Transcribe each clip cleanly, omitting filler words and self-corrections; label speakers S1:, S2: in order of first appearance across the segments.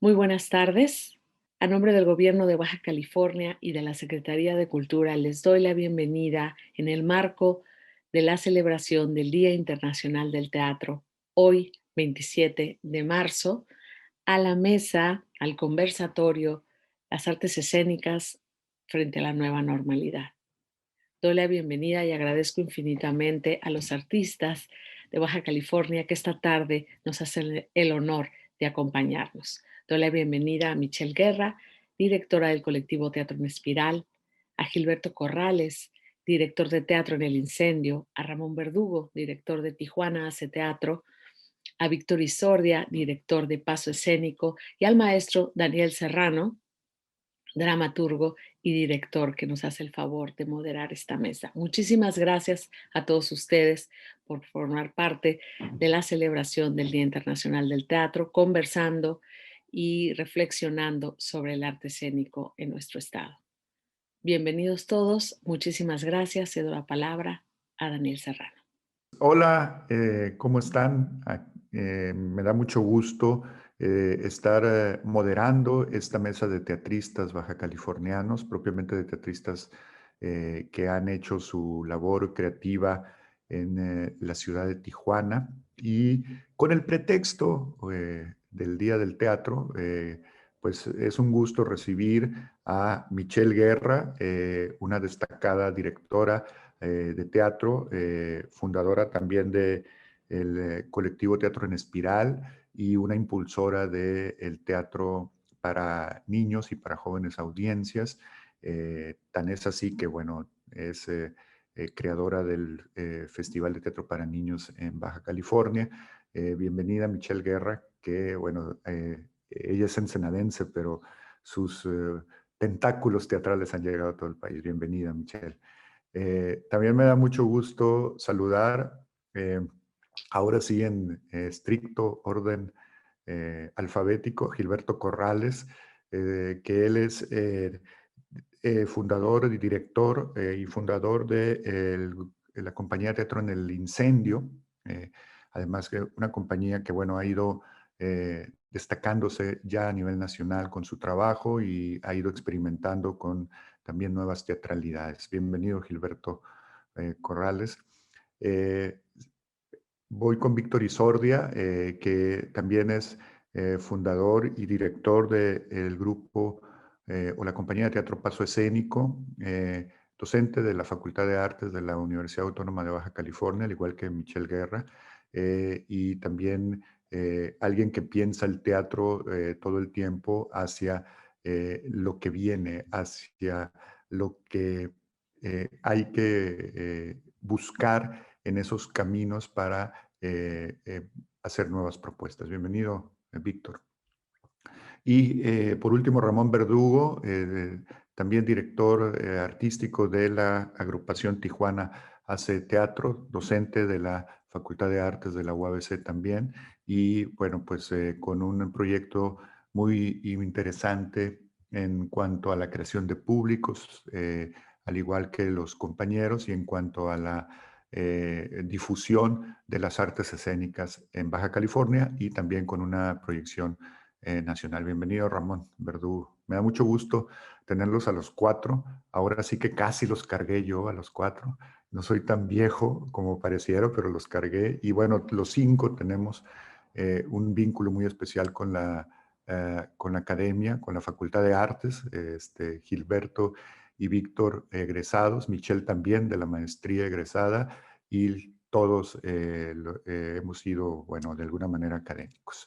S1: Muy buenas tardes. A nombre del Gobierno de Baja California y de la Secretaría de Cultura, les doy la bienvenida en el marco de la celebración del Día Internacional del Teatro, hoy 27 de marzo, a la mesa, al conversatorio, las artes escénicas frente a la nueva normalidad. Doy la bienvenida y agradezco infinitamente a los artistas de Baja California que esta tarde nos hacen el honor de acompañarnos. Doy la bienvenida a Michelle Guerra, directora del colectivo Teatro en Espiral, a Gilberto Corrales, director de Teatro en el Incendio, a Ramón Verdugo, director de Tijuana Hace Teatro, a Víctor Isordia, director de Paso Escénico, y al maestro Daniel Serrano, dramaturgo y director, que nos hace el favor de moderar esta mesa. Muchísimas gracias a todos ustedes por formar parte de la celebración del Día Internacional del Teatro, conversando y reflexionando sobre el arte escénico en nuestro estado. Bienvenidos todos, muchísimas gracias. Cedo la palabra a Daniel Serrano.
S2: Hola, ¿cómo están? Me da mucho gusto estar moderando esta mesa de teatristas baja californianos, propiamente de teatristas que han hecho su labor creativa en la ciudad de Tijuana y con el pretexto del Día del Teatro, pues es un gusto recibir a Michelle Guerra, una destacada directora de teatro, fundadora también del colectivo Teatro en Espiral y una impulsora del teatro para niños y para jóvenes audiencias. Tan es así que, bueno, es creadora del Festival de Teatro para Niños en Baja California. Bienvenida, Michelle Guerra, que, bueno, ella es ensenadense, pero sus tentáculos teatrales han llegado a todo el país. Bienvenida, Michelle. También me da mucho gusto saludar, eh, ahora sí en estricto orden alfabético, Gilberto Corrales, que él es fundador y director y fundador de la compañía Teatro en el Incendio, eh, además que una compañía que, bueno, ha ido destacándose ya a nivel nacional con su trabajo y ha ido experimentando con también nuevas teatralidades. Bienvenido, Gilberto Corrales. Eh, Voy con Víctor Isordia, que también es fundador y director del grupo o la compañía de teatro Paso Escénico, docente de la Facultad de Artes de la Universidad Autónoma de Baja California, al igual que Michelle Guerra, y también alguien que piensa el teatro todo el tiempo hacia lo que viene, hacia lo que hay que buscar en esos caminos para hacer nuevas propuestas. Bienvenido, Víctor. Y por último, Ramón Verdugo, también director artístico de la agrupación Tijuana Hace Teatro, docente de la Facultad de Artes de la UABC también, y bueno, pues con un proyecto muy interesante en cuanto a la creación de públicos, al igual que los compañeros, y en cuanto a la difusión de las artes escénicas en Baja California y también con una proyección nacional. Bienvenido, Ramón Verdugo. Me da mucho gusto tenerlos a los cuatro. Ahora sí que casi los cargué yo a los cuatro. No soy tan viejo como pareciera, pero los cargué. Y bueno, los cinco tenemos un vínculo muy especial con la academia, con la Facultad de Artes. Gilberto y Víctor egresados, Michelle también de la maestría egresada, y todos hemos sido, bueno, de alguna manera académicos.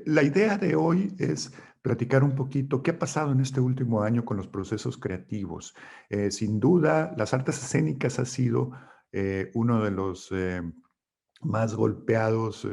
S2: La idea de hoy es platicar un poquito qué ha pasado en este último año con los procesos creativos. Sin duda, las artes escénicas ha sido uno de los más golpeados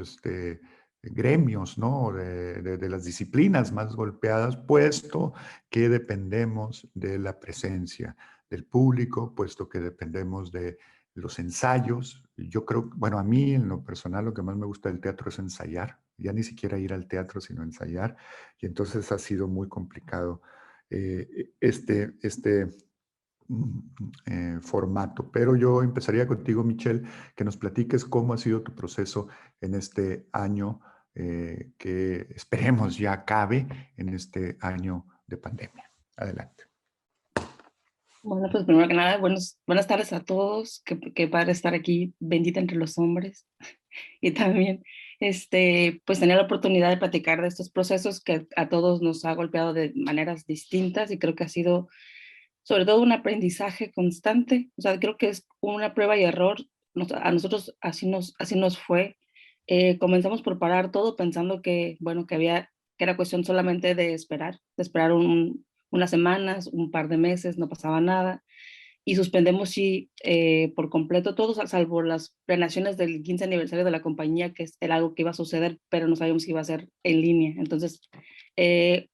S2: gremios, ¿no? De las disciplinas más golpeadas, puesto que dependemos de la presencia del público, puesto que dependemos de los ensayos. Yo creo, bueno, a mí en lo personal lo que más me gusta del teatro es ensayar, ya ni siquiera ir al teatro, sino ensayar, y entonces ha sido muy complicado este formato. Pero yo empezaría contigo, Michelle, que nos platiques cómo ha sido tu proceso en este año que esperemos ya acabe en este año de pandemia. Adelante.
S3: Bueno, pues primero que nada, buenas tardes a todos. Qué padre estar aquí, bendita entre los hombres. Y también, pues tener la oportunidad de platicar de estos procesos que a todos nos ha golpeado de maneras distintas y creo que ha sido sobre todo un aprendizaje constante. O sea, creo que es una prueba y error. A nosotros así nos fue. Comenzamos por parar todo pensando que, bueno, que era cuestión solamente de esperar unas semanas, un par de meses, no pasaba nada. Y suspendemos, sí, por completo todos, salvo las planeaciones del 15 aniversario de la compañía, que era algo que iba a suceder, pero no sabíamos si iba a ser en línea. Entonces, eh,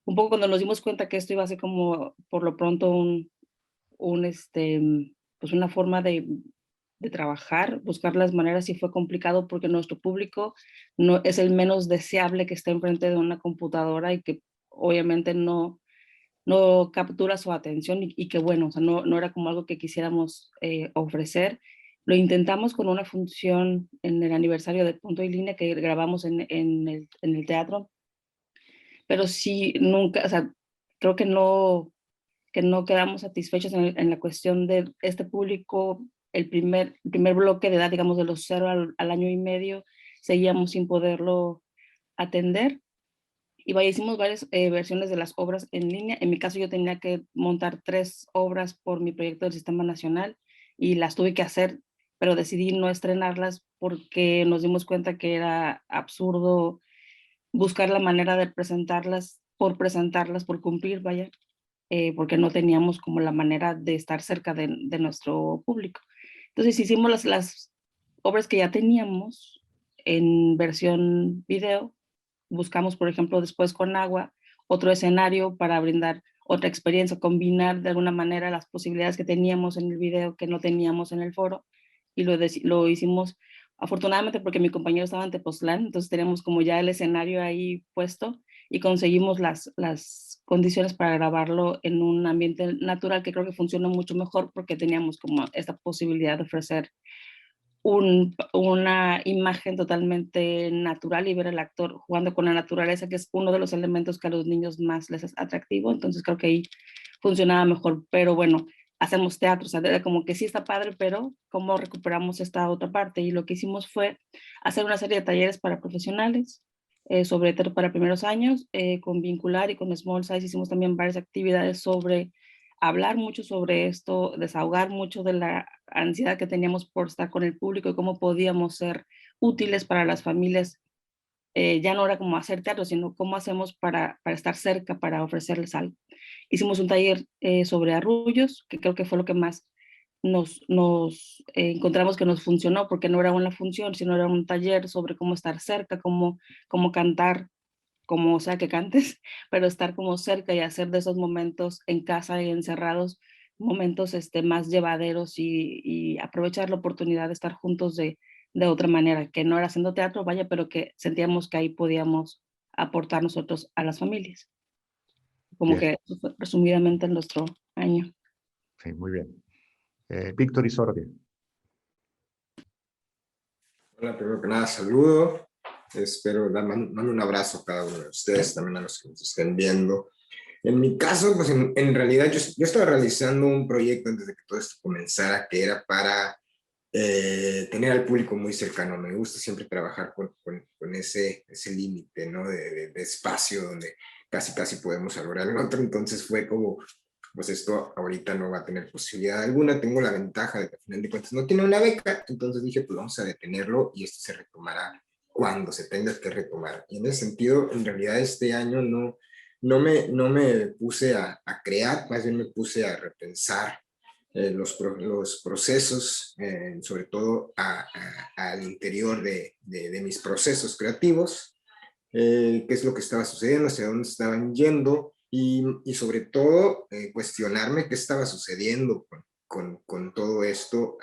S3: un poco cuando nos dimos cuenta que esto iba a ser como por lo pronto pues una forma de trabajar, buscar las maneras, y fue complicado porque nuestro público no es el menos deseable que esté enfrente de una computadora y que obviamente no captura su atención y que bueno, o sea, no era como algo que quisiéramos ofrecer. Lo intentamos con una función en el aniversario de Punto y Línea que grabamos en el teatro, pero sí nunca, o sea, creo que no quedamos satisfechos en la cuestión de este público. El primer bloque de edad, digamos, de los 0 al año y medio, seguíamos sin poderlo atender. Y vaya, hicimos varias versiones de las obras en línea. En mi caso, yo tenía que montar 3 obras por mi proyecto del Sistema Nacional y las tuve que hacer, pero decidí no estrenarlas porque nos dimos cuenta que era absurdo buscar la manera de presentarlas, por cumplir, vaya, porque no teníamos como la manera de estar cerca de nuestro público. Entonces hicimos las obras que ya teníamos en versión video. Buscamos, por ejemplo, después con agua, otro escenario para brindar otra experiencia, combinar de alguna manera las posibilidades que teníamos en el video que no teníamos en el foro, y lo hicimos afortunadamente porque mi compañero estaba en Tepoztlán, entonces teníamos como ya el escenario ahí puesto y conseguimos las condiciones para grabarlo en un ambiente natural que creo que funciona mucho mejor porque teníamos como esta posibilidad de ofrecer una imagen totalmente natural y ver al actor jugando con la naturaleza, que es uno de los elementos que a los niños más les es atractivo. Entonces creo que ahí funcionaba mejor, pero bueno, hacemos teatro, o sea, era como que sí está padre, pero ¿cómo recuperamos esta otra parte? Y lo que hicimos fue hacer una serie de talleres para profesionales, sobre todo para primeros años, con Vincular y con Small Size hicimos también varias actividades sobre hablar mucho sobre esto, desahogar mucho de la ansiedad que teníamos por estar con el público y cómo podíamos ser útiles para las familias. Ya no era como hacer teatro, sino cómo hacemos para estar cerca, para ofrecerles algo. Hicimos un taller sobre arrullos, que creo que fue lo que más nos encontramos que nos funcionó, porque no era una función, sino era un taller sobre cómo estar cerca, cómo cantar, como sea que cantes, pero estar como cerca y hacer de esos momentos en casa y encerrados momentos más llevaderos y aprovechar la oportunidad de estar juntos de otra manera, que no era haciendo teatro, vaya, pero que sentíamos que ahí podíamos aportar nosotros a las familias. Como
S2: Bien,
S3: que eso fue resumidamente nuestro año.
S2: sí, muy bien. Víctor Isordi.
S4: Hola, primero que nada, saludo. Espero mando un abrazo a cada uno de ustedes, también a los que nos estén viendo. En mi caso, pues en realidad yo estaba realizando un proyecto antes de que todo esto comenzara, que era para tener al público muy cercano. Me gusta siempre trabajar con ese límite, ¿no? De espacio donde casi podemos lograr el otro. Entonces fue como, pues esto ahorita no va a tener posibilidad alguna. Tengo la ventaja de que al final de cuentas no tiene una beca, entonces dije, pues vamos a detenerlo y esto se retomará cuando se tenga que retomar. Y en ese sentido, en realidad este año no me puse a crear, más bien me puse a repensar los procesos, sobre todo al interior de mis procesos creativos, qué es lo que estaba sucediendo, hacia dónde estaban yendo y sobre todo cuestionarme qué estaba sucediendo con todo esto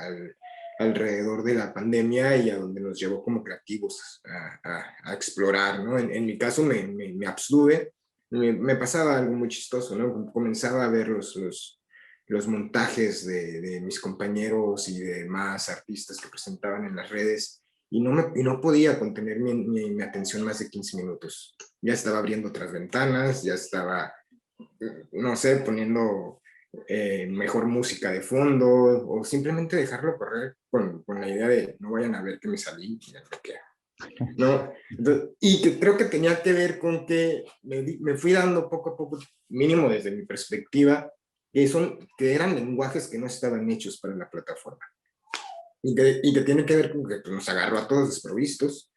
S4: alrededor de la pandemia y a donde nos llevó como creativos a explorar, ¿no? En mi caso me abstuve, me pasaba algo muy chistoso, ¿no? Comenzaba a ver los montajes de mis compañeros y de más artistas que presentaban en las redes y no podía contener mi atención más de 15 minutos. Ya estaba abriendo otras ventanas, ya estaba, no sé, poniendo mejor música de fondo, o simplemente dejarlo correr con la idea de no vayan a ver que me salí y ya me quedo. ¿No? Entonces, y que creo que tenía que ver con que me fui dando poco a poco, mínimo desde mi perspectiva, que eran lenguajes que no estaban hechos para la plataforma. Y que tiene que ver con que nos agarró a todos desprovistos.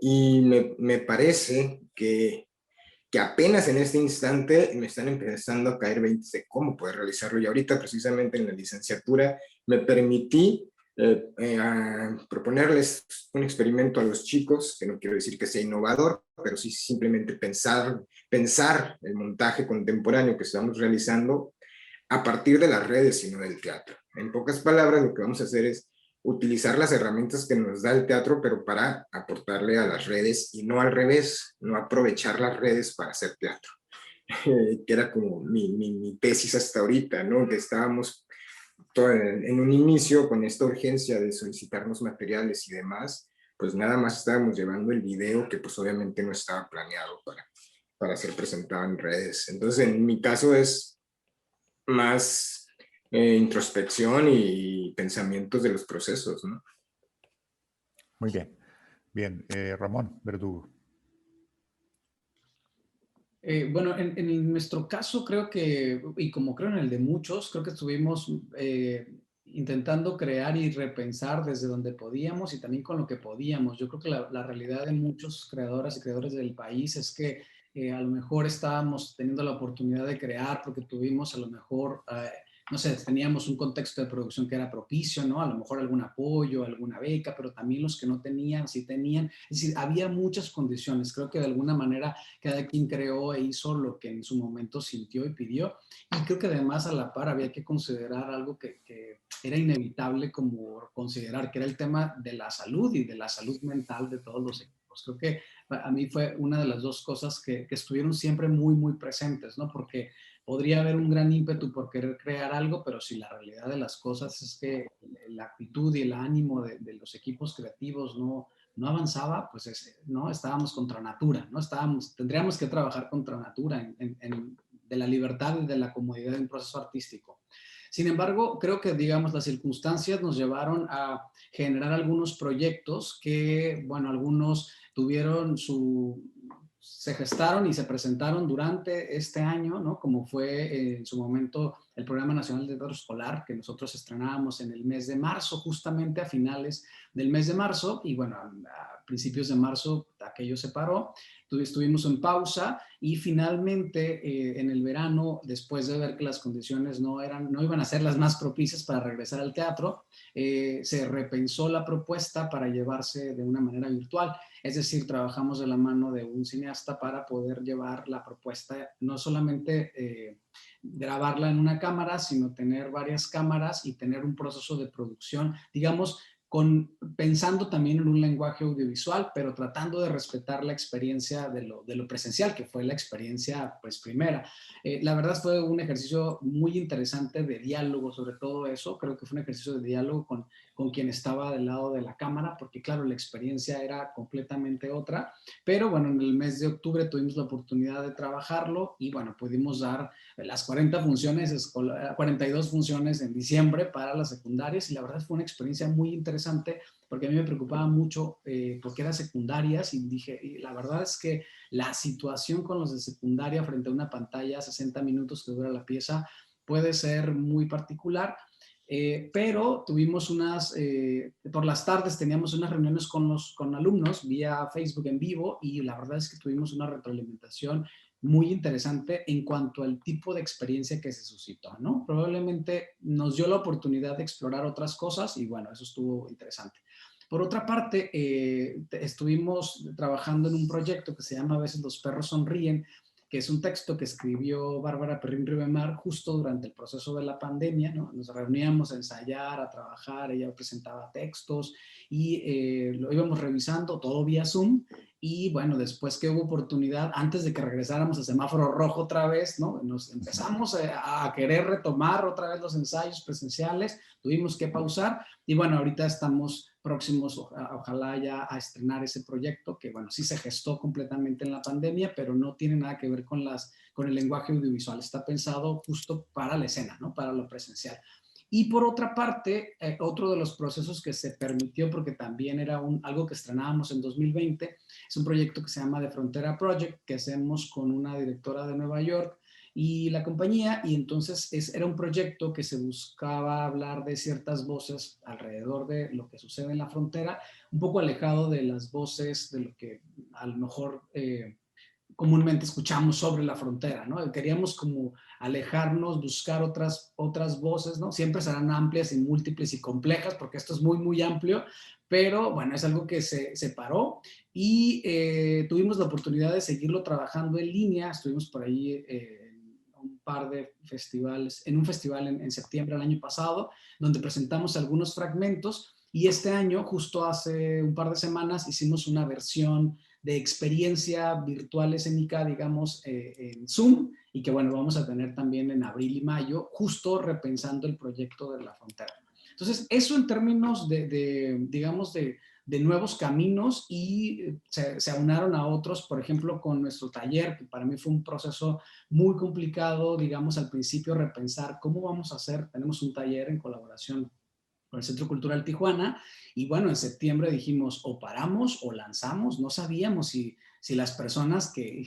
S4: Y me parece que apenas en este instante me están empezando a caer 20 de cómo poder realizarlo. Y ahorita, precisamente en la licenciatura, me permití proponerles un experimento a los chicos, que no quiero decir que sea innovador, pero sí simplemente pensar el montaje contemporáneo que estamos realizando a partir de las redes y no del teatro. En pocas palabras, lo que vamos a hacer es utilizar las herramientas que nos da el teatro, pero para aportarle a las redes y no al revés, no aprovechar las redes para hacer teatro. Que era como mi tesis hasta ahorita, ¿no? Que estábamos en un inicio con esta urgencia de solicitarnos materiales y demás, pues nada más estábamos llevando el video que pues obviamente no estaba planeado para ser presentado en redes. Entonces en mi caso es más introspección y pensamientos de los procesos, ¿no?
S2: Muy bien. Bien, Ramón Verdugo.
S5: Bueno, en nuestro caso creo que, y como creo en el de muchos, creo que estuvimos intentando crear y repensar desde donde podíamos y también con lo que podíamos. Yo creo que la realidad de muchos creadoras y creadores del país es que a lo mejor estábamos teniendo la oportunidad de crear porque tuvimos a lo mejor, no sé, teníamos un contexto de producción que era propicio, ¿no? A lo mejor algún apoyo, alguna beca, pero también los que no tenían, sí tenían. Es decir, había muchas condiciones. Creo que de alguna manera cada quien creó e hizo lo que en su momento sintió y pidió. Y creo que además a la par había que considerar algo que era inevitable como considerar, que era el tema de la salud y de la salud mental de todos los equipos. Creo que a mí fue una de las dos cosas que estuvieron siempre muy, muy presentes, ¿no? Porque podría haber un gran ímpetu por querer crear algo, pero si la realidad de las cosas es que la actitud y el ánimo de los equipos creativos no avanzaba, pues no estábamos contra natura, no tendríamos que trabajar contra natura de la libertad y de la comodidad de un proceso artístico. Sin embargo, creo que, digamos, las circunstancias nos llevaron a generar algunos proyectos que, bueno, algunos se gestaron y se presentaron durante este año, ¿no? Como fue en su momento el Programa Nacional de Teatro Escolar, que nosotros estrenábamos en el mes de marzo, justamente a finales del mes de marzo, y bueno, a principios de marzo aquello se paró, estuvimos en pausa y finalmente en el verano, después de ver que las condiciones no iban a ser las más propicias para regresar al teatro, se repensó la propuesta para llevarse de una manera virtual. Es decir, trabajamos de la mano de un cineasta para poder llevar la propuesta, no solamente grabarla en una cámara, sino tener varias cámaras y tener un proceso de producción, digamos, pensando también en un lenguaje audiovisual, pero tratando de respetar la experiencia de lo presencial, que fue la experiencia pues primera. La verdad fue un ejercicio muy interesante de diálogo sobre todo eso. Creo que fue un ejercicio de diálogo con quien estaba del lado de la cámara, porque claro, la experiencia era completamente otra. Pero bueno, en el mes de octubre tuvimos la oportunidad de trabajarlo y bueno, pudimos dar las 42 funciones en diciembre para las secundarias y la verdad fue una experiencia muy interesante porque a mí me preocupaba mucho porque eran secundarias y dije, y la verdad es que la situación con los de secundaria frente a una pantalla 60 minutos que dura la pieza puede ser muy particular. Pero tuvimos por las tardes teníamos unas reuniones con alumnos vía Facebook en vivo y la verdad es que tuvimos una retroalimentación muy interesante en cuanto al tipo de experiencia que se suscitó, ¿no? Probablemente nos dio la oportunidad de explorar otras cosas y bueno, eso estuvo interesante. Por otra parte, estuvimos trabajando en un proyecto que se llama A veces los perros sonríen, que es un texto que escribió Bárbara Perrín Ribemar justo durante el proceso de la pandemia, ¿no? Nos reuníamos a ensayar, a trabajar, ella presentaba textos y lo íbamos revisando todo vía Zoom y bueno, después que hubo oportunidad, antes de que regresáramos a semáforo rojo otra vez, ¿no? Nos empezamos a querer retomar otra vez los ensayos presenciales, tuvimos que pausar y bueno, ahorita estamos próximos, ojalá ya a estrenar ese proyecto, que bueno, sí se gestó completamente en la pandemia, pero no tiene nada que ver con el lenguaje audiovisual. Está pensado justo para la escena, ¿no? Para lo presencial. Y por otra parte, otro de los procesos que se permitió, porque también era algo que estrenábamos en 2020, es un proyecto que se llama The Frontera Project, que hacemos con una directora de Nueva York y la compañía, y entonces era un proyecto que se buscaba hablar de ciertas voces alrededor de lo que sucede en la frontera, un poco alejado de las voces de lo que a lo mejor comúnmente escuchamos sobre la frontera, ¿no? Queríamos como alejarnos, buscar otras voces, ¿no? Siempre serán amplias y múltiples y complejas, porque esto es muy, muy amplio, pero bueno, es algo que se separó y tuvimos la oportunidad de seguirlo trabajando en línea. Estuvimos por ahí un par de festivales, en un festival en septiembre del año pasado, donde presentamos algunos fragmentos, y este año, justo hace un par de semanas, hicimos una versión de experiencia virtual escénica, digamos, en Zoom, y que bueno, vamos a tener también en abril y mayo, justo repensando el proyecto de la frontera. Entonces, eso en términos digamos, de nuevos caminos, y se aunaron a otros, por ejemplo, con nuestro taller, que para mí fue un proceso muy complicado, digamos, al principio repensar cómo vamos a hacer. Tenemos un taller en colaboración con el Centro Cultural Tijuana, y bueno, en septiembre dijimos o paramos o lanzamos. No sabíamos si las personas que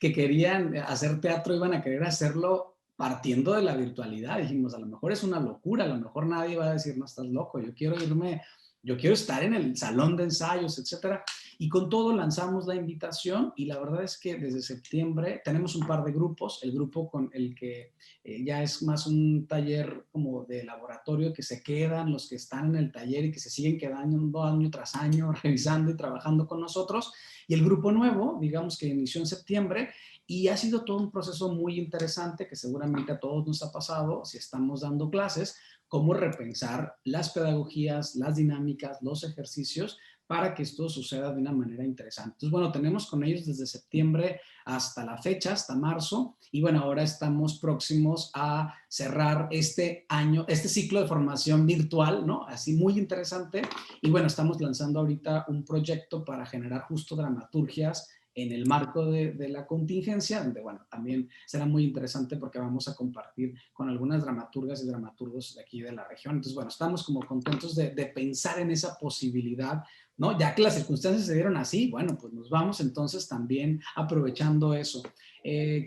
S5: querían hacer teatro iban a querer hacerlo partiendo de la virtualidad. Dijimos, a lo mejor es una locura, a lo mejor nadie va a decir, no, estás loco, yo quiero estar en el salón de ensayos, etcétera. Y con todo lanzamos la invitación, y la verdad es que desde septiembre tenemos un par de grupos. El grupo con el que ya es más un taller como de laboratorio, que se quedan los que están en el taller y que se siguen quedando año tras año revisando y trabajando con nosotros. Y el grupo nuevo, digamos, que inició en septiembre, y ha sido todo un proceso muy interesante que seguramente a todos nos ha pasado si estamos dando clases, cómo repensar las pedagogías, las dinámicas, los ejercicios, para que esto suceda de una manera interesante. Entonces, bueno, tenemos con ellos desde septiembre hasta la fecha, hasta marzo, y bueno, ahora estamos próximos a cerrar este año, este ciclo de formación virtual, ¿no? Así muy interesante, y bueno, estamos lanzando ahorita un proyecto para generar justo dramaturgias en el marco de la contingencia, donde, bueno, también será muy interesante porque vamos a compartir con algunas dramaturgas y dramaturgos de aquí de la región. Entonces, bueno, estamos como contentos de pensar en esa posibilidad, ¿no? Ya que las circunstancias se dieron así, bueno, pues nos vamos entonces también aprovechando eso.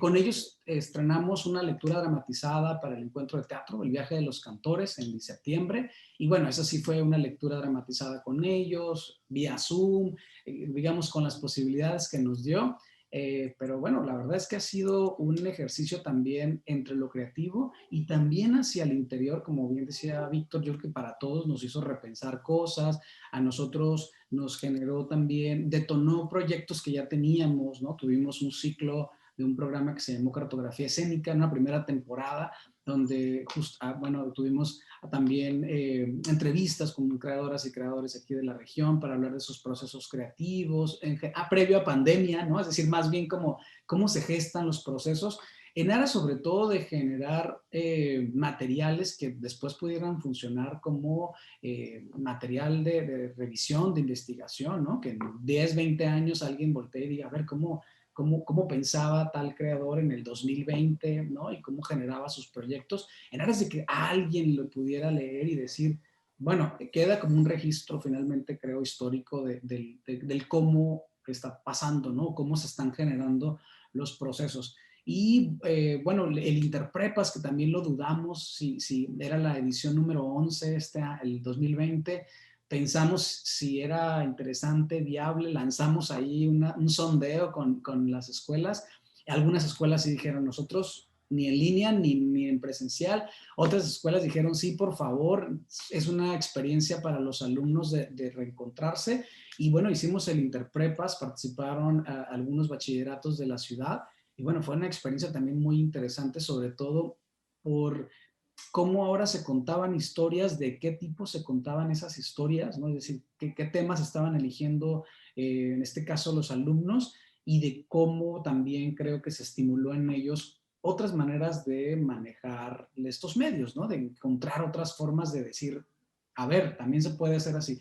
S5: Con ellos estrenamos una lectura dramatizada para el encuentro de teatro, El viaje de los cantores, en septiembre, y bueno, esa sí fue una lectura dramatizada con ellos, vía Zoom, digamos, con las posibilidades que nos dio. Pero bueno, la verdad es que ha sido un ejercicio también entre lo creativo y también hacia el interior, como bien decía Víctor. Yo creo que para todos nos hizo repensar cosas, a nosotros nos generó también, detonó proyectos que ya teníamos, ¿no? Tuvimos un ciclo de un programa que se llamó Cartografía Escénica, en una primera temporada, donde bueno, tuvimos también entrevistas con creadoras y creadores aquí de la región para hablar de sus procesos creativos, previo a pandemia, ¿no? Es decir, más bien cómo se gestan los procesos, en aras sobre todo de generar materiales que después pudieran funcionar como material de revisión, de investigación, ¿no? Que en 10, 20 años alguien voltee y diga, a ver, cómo pensaba tal creador en el 2020, ¿no? Y cómo generaba sus proyectos, en aras de que alguien lo pudiera leer y decir, bueno, queda como un registro finalmente, creo, histórico del cómo está pasando, ¿no? Cómo se están generando los procesos. Y bueno, el Interprepas, que también lo dudamos, si era la edición número 11, el 2020, pensamos si era interesante, viable, lanzamos ahí un sondeo con las escuelas. Algunas escuelas sí dijeron, nosotros ni en línea ni en presencial. Otras escuelas dijeron, sí, por favor, es una experiencia para los alumnos de reencontrarse. Y bueno, hicimos el Interprepas, participaron algunos bachilleratos de la ciudad, y bueno, fue una experiencia también muy interesante, sobre todo por cómo ahora se contaban historias, de qué tipo se contaban esas historias, ¿no? Es decir, qué temas estaban eligiendo, en este caso, los alumnos, y de cómo también creo que se estimuló en ellos otras maneras de manejar estos medios, ¿no? De encontrar otras formas de decir, a ver, también se puede hacer así.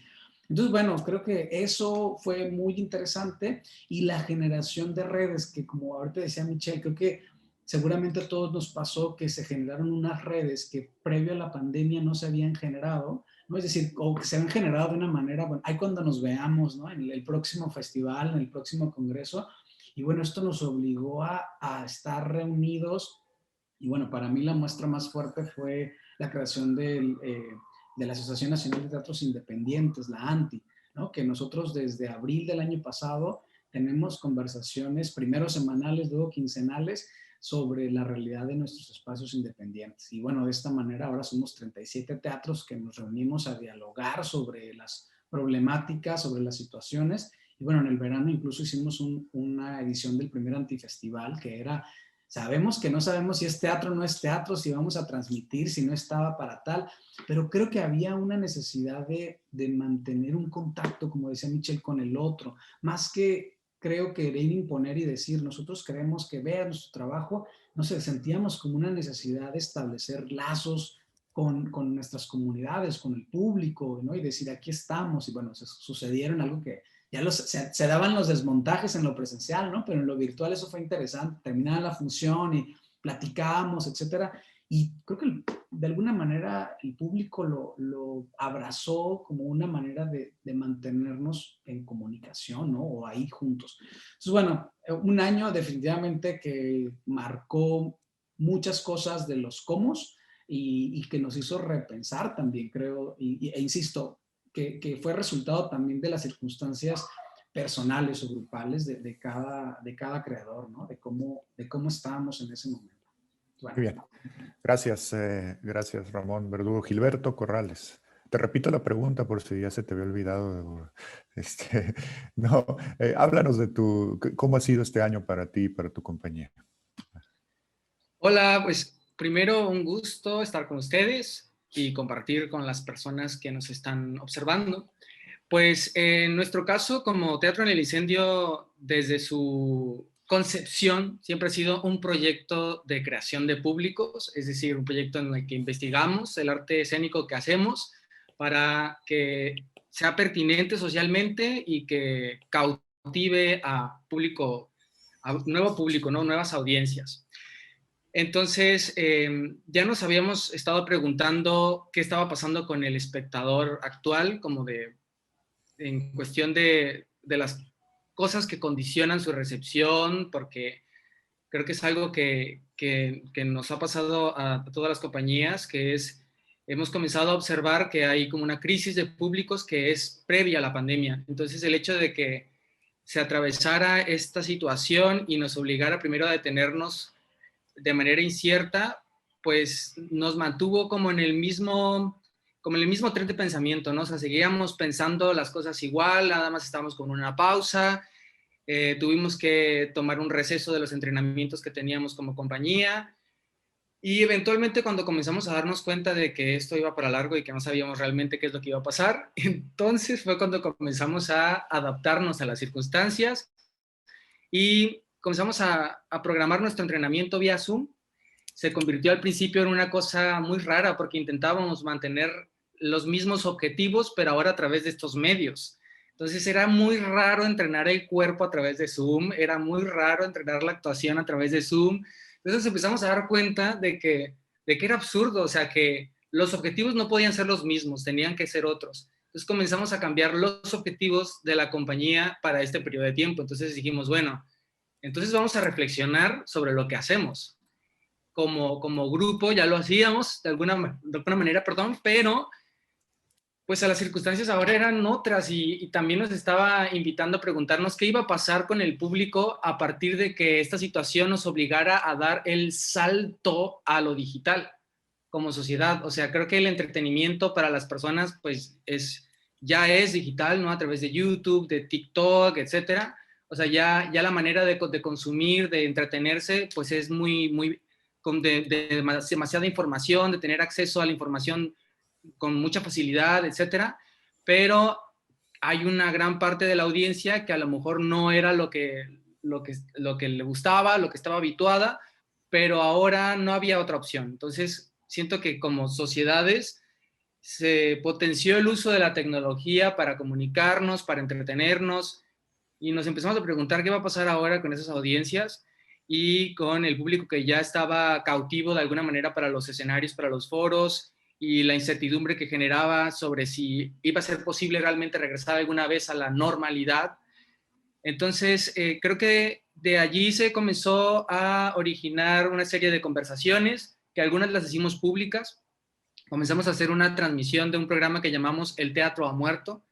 S5: Entonces, bueno, creo que eso fue muy interesante y la generación de redes, que como ahorita decía Michelle, creo que seguramente a todos nos pasó que se generaron unas redes que previo a la pandemia no se habían generado, ¿no? Es decir, o que se han generado de una manera, bueno, ahí cuando nos veamos, ¿no? En el próximo festival, en el próximo congreso, y bueno, esto nos obligó a estar reunidos, y bueno, para mí la muestra más fuerte fue la creación de la Asociación Nacional de Teatros Independientes, la ANTI, ¿no? Que nosotros desde abril del año pasado tenemos conversaciones, primero semanales, luego quincenales, sobre la realidad de nuestros espacios independientes. Y bueno, de esta manera ahora somos 37 teatros que nos reunimos a dialogar sobre las problemáticas, sobre las situaciones. Y bueno, en el verano incluso hicimos una edición del primer antifestival que era, sabemos que no sabemos si es teatro o no es teatro, si vamos a transmitir, si no estaba para tal, pero creo que había una necesidad de mantener un contacto, como decía Michelle, con el otro, más que creo querer imponer y decir, nosotros queremos que vean nuestro trabajo, no sé, sentíamos como una necesidad de establecer lazos con nuestras comunidades, con el público, ¿no? Y decir, aquí estamos, y bueno, sucedieron algo que ya se daban los desmontajes en lo presencial, ¿no? Pero en lo virtual eso fue interesante, terminaba la función y platicábamos, etcétera, y creo que de alguna manera el público lo abrazó como una manera de mantenernos en comunicación, ¿no? O ahí juntos. Entonces, bueno, un año definitivamente que marcó muchas cosas de los cómo y que nos hizo repensar también, creo, e insisto, que fue resultado también de las circunstancias personales o grupales de cada creador, ¿no? De cómo estábamos en ese momento. Bueno.
S2: Muy bien. Gracias, gracias Ramón Verdugo. Gilberto Corrales. Te repito la pregunta por si ya se te había olvidado. No, háblanos de cómo ha sido este año para ti y para tu compañía.
S6: Hola, pues primero un gusto estar con ustedes y compartir con las personas que nos están observando. Pues en nuestro caso, como Teatro en el Incendio, desde su concepción, siempre ha sido un proyecto de creación de públicos, es decir, un proyecto en el que investigamos el arte escénico que hacemos para que sea pertinente socialmente y que cautive a público, a nuevo público, ¿no? Nuevas audiencias. Entonces, ya nos habíamos estado preguntando qué estaba pasando con el espectador actual, como en cuestión de las cosas que condicionan su recepción, porque creo que es algo que nos ha pasado a todas las compañías, que es, hemos comenzado a observar que hay como una crisis de públicos que es previa a la pandemia. Entonces, el hecho de que se atravesara esta situación y nos obligara primero a detenernos de manera incierta, pues nos mantuvo como en el mismo tren de pensamiento, ¿no? O sea, seguíamos pensando las cosas igual, nada más estábamos con una pausa, tuvimos que tomar un receso de los entrenamientos que teníamos como compañía, y eventualmente cuando comenzamos a darnos cuenta de que esto iba para largo y que no sabíamos realmente qué es lo que iba a pasar, entonces fue cuando comenzamos a adaptarnos a las circunstancias y comenzamos a programar nuestro entrenamiento vía Zoom. Se convirtió al principio en una cosa muy rara porque intentábamos mantener los mismos objetivos, pero ahora a través de estos medios. Entonces era muy raro entrenar el cuerpo a través de Zoom, era muy raro entrenar la actuación a través de Zoom. Entonces empezamos a dar cuenta de que era absurdo, o sea, que los objetivos no podían ser los mismos, tenían que ser otros. Entonces comenzamos a cambiar los objetivos de la compañía para este periodo de tiempo. Entonces dijimos, bueno, entonces vamos a reflexionar sobre lo que hacemos. Como grupo ya lo hacíamos de alguna manera, pero pues a las circunstancias ahora eran otras y también nos estaba invitando a preguntarnos qué iba a pasar con el público a partir de que esta situación nos obligara a dar el salto a lo digital como sociedad. O sea, creo que el entretenimiento para las personas pues ya es digital, ¿no? A través de YouTube, de TikTok, etcétera. O sea, ya la manera de consumir, de entretenerse, pues es de demasiada información, de tener acceso a la información con mucha facilidad, etcétera, pero hay una gran parte de la audiencia que a lo mejor no era lo que le gustaba, lo que estaba habituada, pero ahora no había otra opción. Entonces, siento que como sociedades se potenció el uso de la tecnología para comunicarnos, para entretenernos, y nos empezamos a preguntar qué va a pasar ahora con esas audiencias y con el público que ya estaba cautivo de alguna manera para los escenarios, para los foros, y la incertidumbre que generaba sobre si iba a ser posible realmente regresar alguna vez a la normalidad. Entonces, creo que de allí se comenzó a originar una serie de conversaciones, que algunas las hicimos públicas. Comenzamos a hacer una transmisión de un programa que llamamos El Teatro ha Muerto,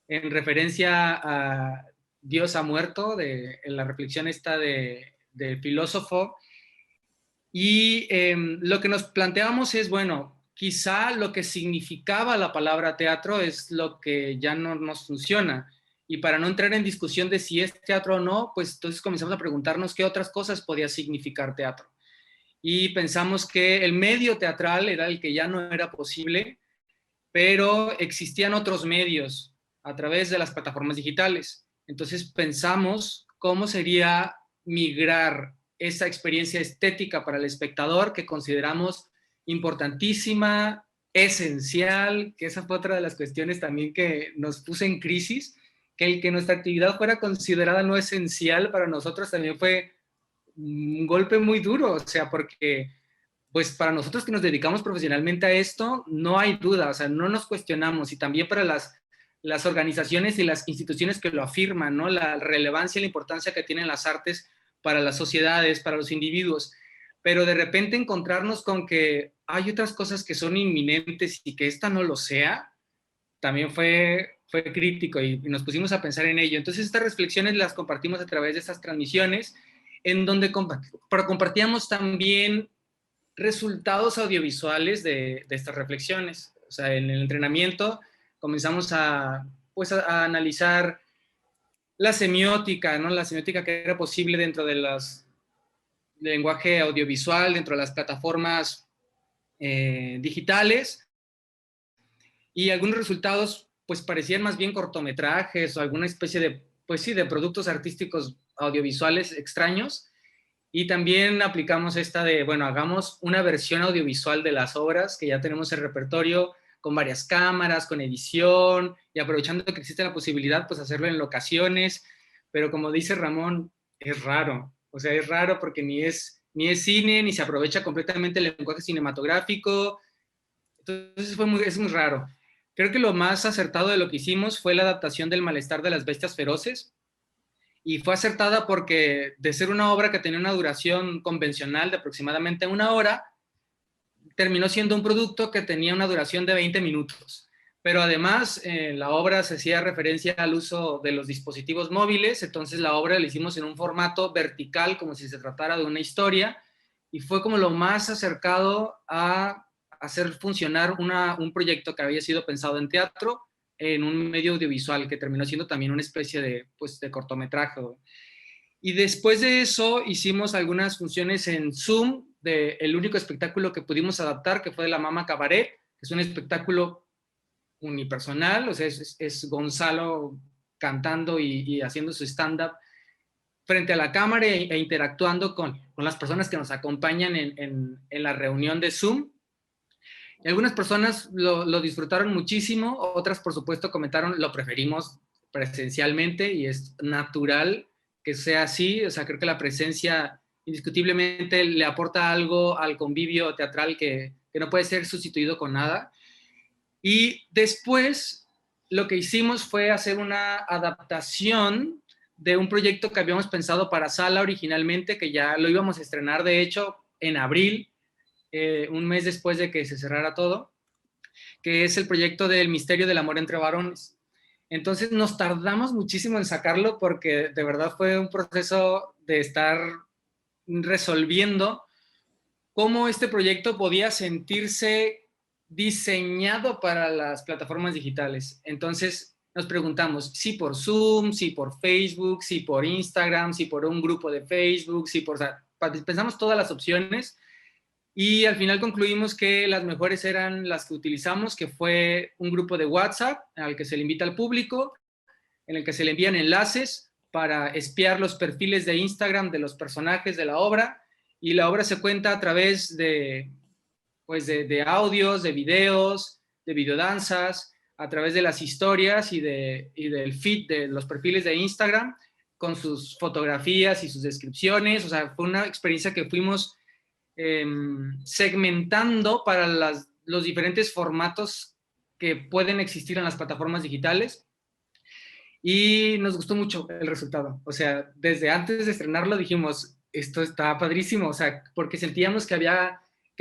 S6: en referencia a Dios ha muerto, en la reflexión esta del filósofo. Y lo que nos planteamos es, bueno, quizá lo que significaba la palabra teatro es lo que ya no nos funciona. Y para no entrar en discusión de si es teatro o no, pues entonces comenzamos a preguntarnos qué otras cosas podía significar teatro. Y pensamos que el medio teatral era el que ya no era posible, pero existían otros medios a través de las plataformas digitales. Entonces pensamos cómo sería migrar esa experiencia estética para el espectador, que consideramos importantísima, esencial, que esa fue otra de las cuestiones también que nos puso en crisis, que el que nuestra actividad fuera considerada no esencial para nosotros también fue un golpe muy duro, o sea, porque pues para nosotros que nos dedicamos profesionalmente a esto, no hay duda, o sea, no nos cuestionamos, y también para las organizaciones y las instituciones que lo afirman, ¿no? La relevancia y la importancia que tienen las artes para las sociedades, para los individuos, pero de repente encontrarnos con que hay otras cosas que son inminentes y que esta no lo sea, también fue crítico, y nos pusimos a pensar en ello. Entonces estas reflexiones las compartimos a través de estas transmisiones, en donde compartíamos también resultados audiovisuales de estas reflexiones. O sea, en el entrenamiento comenzamos pues a analizar la semiótica, ¿no? La semiótica que era posible dentro del lenguaje audiovisual, dentro de las plataformas digitales, y algunos resultados pues parecían más bien cortometrajes o alguna especie de, pues sí, de productos artísticos audiovisuales extraños. Y también aplicamos esta de, bueno, hagamos una versión audiovisual de las obras que ya tenemos en repertorio, con varias cámaras, con edición, y aprovechando que existe la posibilidad, pues hacerlo en locaciones, pero como dice Ramón, es raro, o sea, es raro porque ni es cine, ni se aprovecha completamente el lenguaje cinematográfico, entonces es muy raro. Creo que lo más acertado de lo que hicimos fue la adaptación del Malestar de las Bestias Feroces, y fue acertada porque de ser una obra que tenía una duración convencional de aproximadamente 1 hora, terminó siendo un producto que tenía una duración de 20 minutos. Pero además, la obra se hacía referencia al uso de los dispositivos móviles, entonces la obra la hicimos en un formato vertical, como si se tratara de una historia, y fue como lo más acercado a hacer funcionar un proyecto que había sido pensado en teatro, en un medio audiovisual, que terminó siendo también una especie de, pues, de cortometraje. Y después de eso hicimos algunas funciones en Zoom, del único espectáculo que pudimos adaptar, que fue de La Mama Cabaret, que es un espectáculo unipersonal, o sea, es Gonzalo cantando y haciendo su stand-up frente a la cámara e interactuando con las personas que nos acompañan en la reunión de Zoom. Y algunas personas lo disfrutaron muchísimo, otras por supuesto comentaron, lo preferimos presencialmente, y es natural que sea así. O sea, creo que la presencia indiscutiblemente le aporta algo al convivio teatral que no puede ser sustituido con nada. Y después lo que hicimos fue hacer una adaptación de un proyecto que habíamos pensado para sala originalmente, que ya lo íbamos a estrenar de hecho en abril, un mes después de que se cerrara todo, que es el proyecto del Misterio del Amor entre Varones. Entonces nos tardamos muchísimo en sacarlo porque de verdad fue un proceso de estar resolviendo cómo este proyecto podía sentirse diseñado para las plataformas digitales. Entonces nos preguntamos si por Zoom, si por Facebook, si por Instagram, si por un grupo de Facebook, si por... O sea, pensamos todas las opciones, y al final concluimos que las mejores eran las que utilizamos, que fue un grupo de WhatsApp al que se le invita al público, en el que se le envían enlaces para espiar los perfiles de Instagram de los personajes de la obra, y la obra se cuenta a través de, pues de audios, de videos, de videodanzas, a través de las historias y del feed de los perfiles de Instagram, con sus fotografías y sus descripciones. O sea, fue una experiencia que fuimos segmentando para los diferentes formatos que pueden existir en las plataformas digitales. Y nos gustó mucho el resultado. O sea, desde antes de estrenarlo dijimos, esto está padrísimo, o sea, porque sentíamos que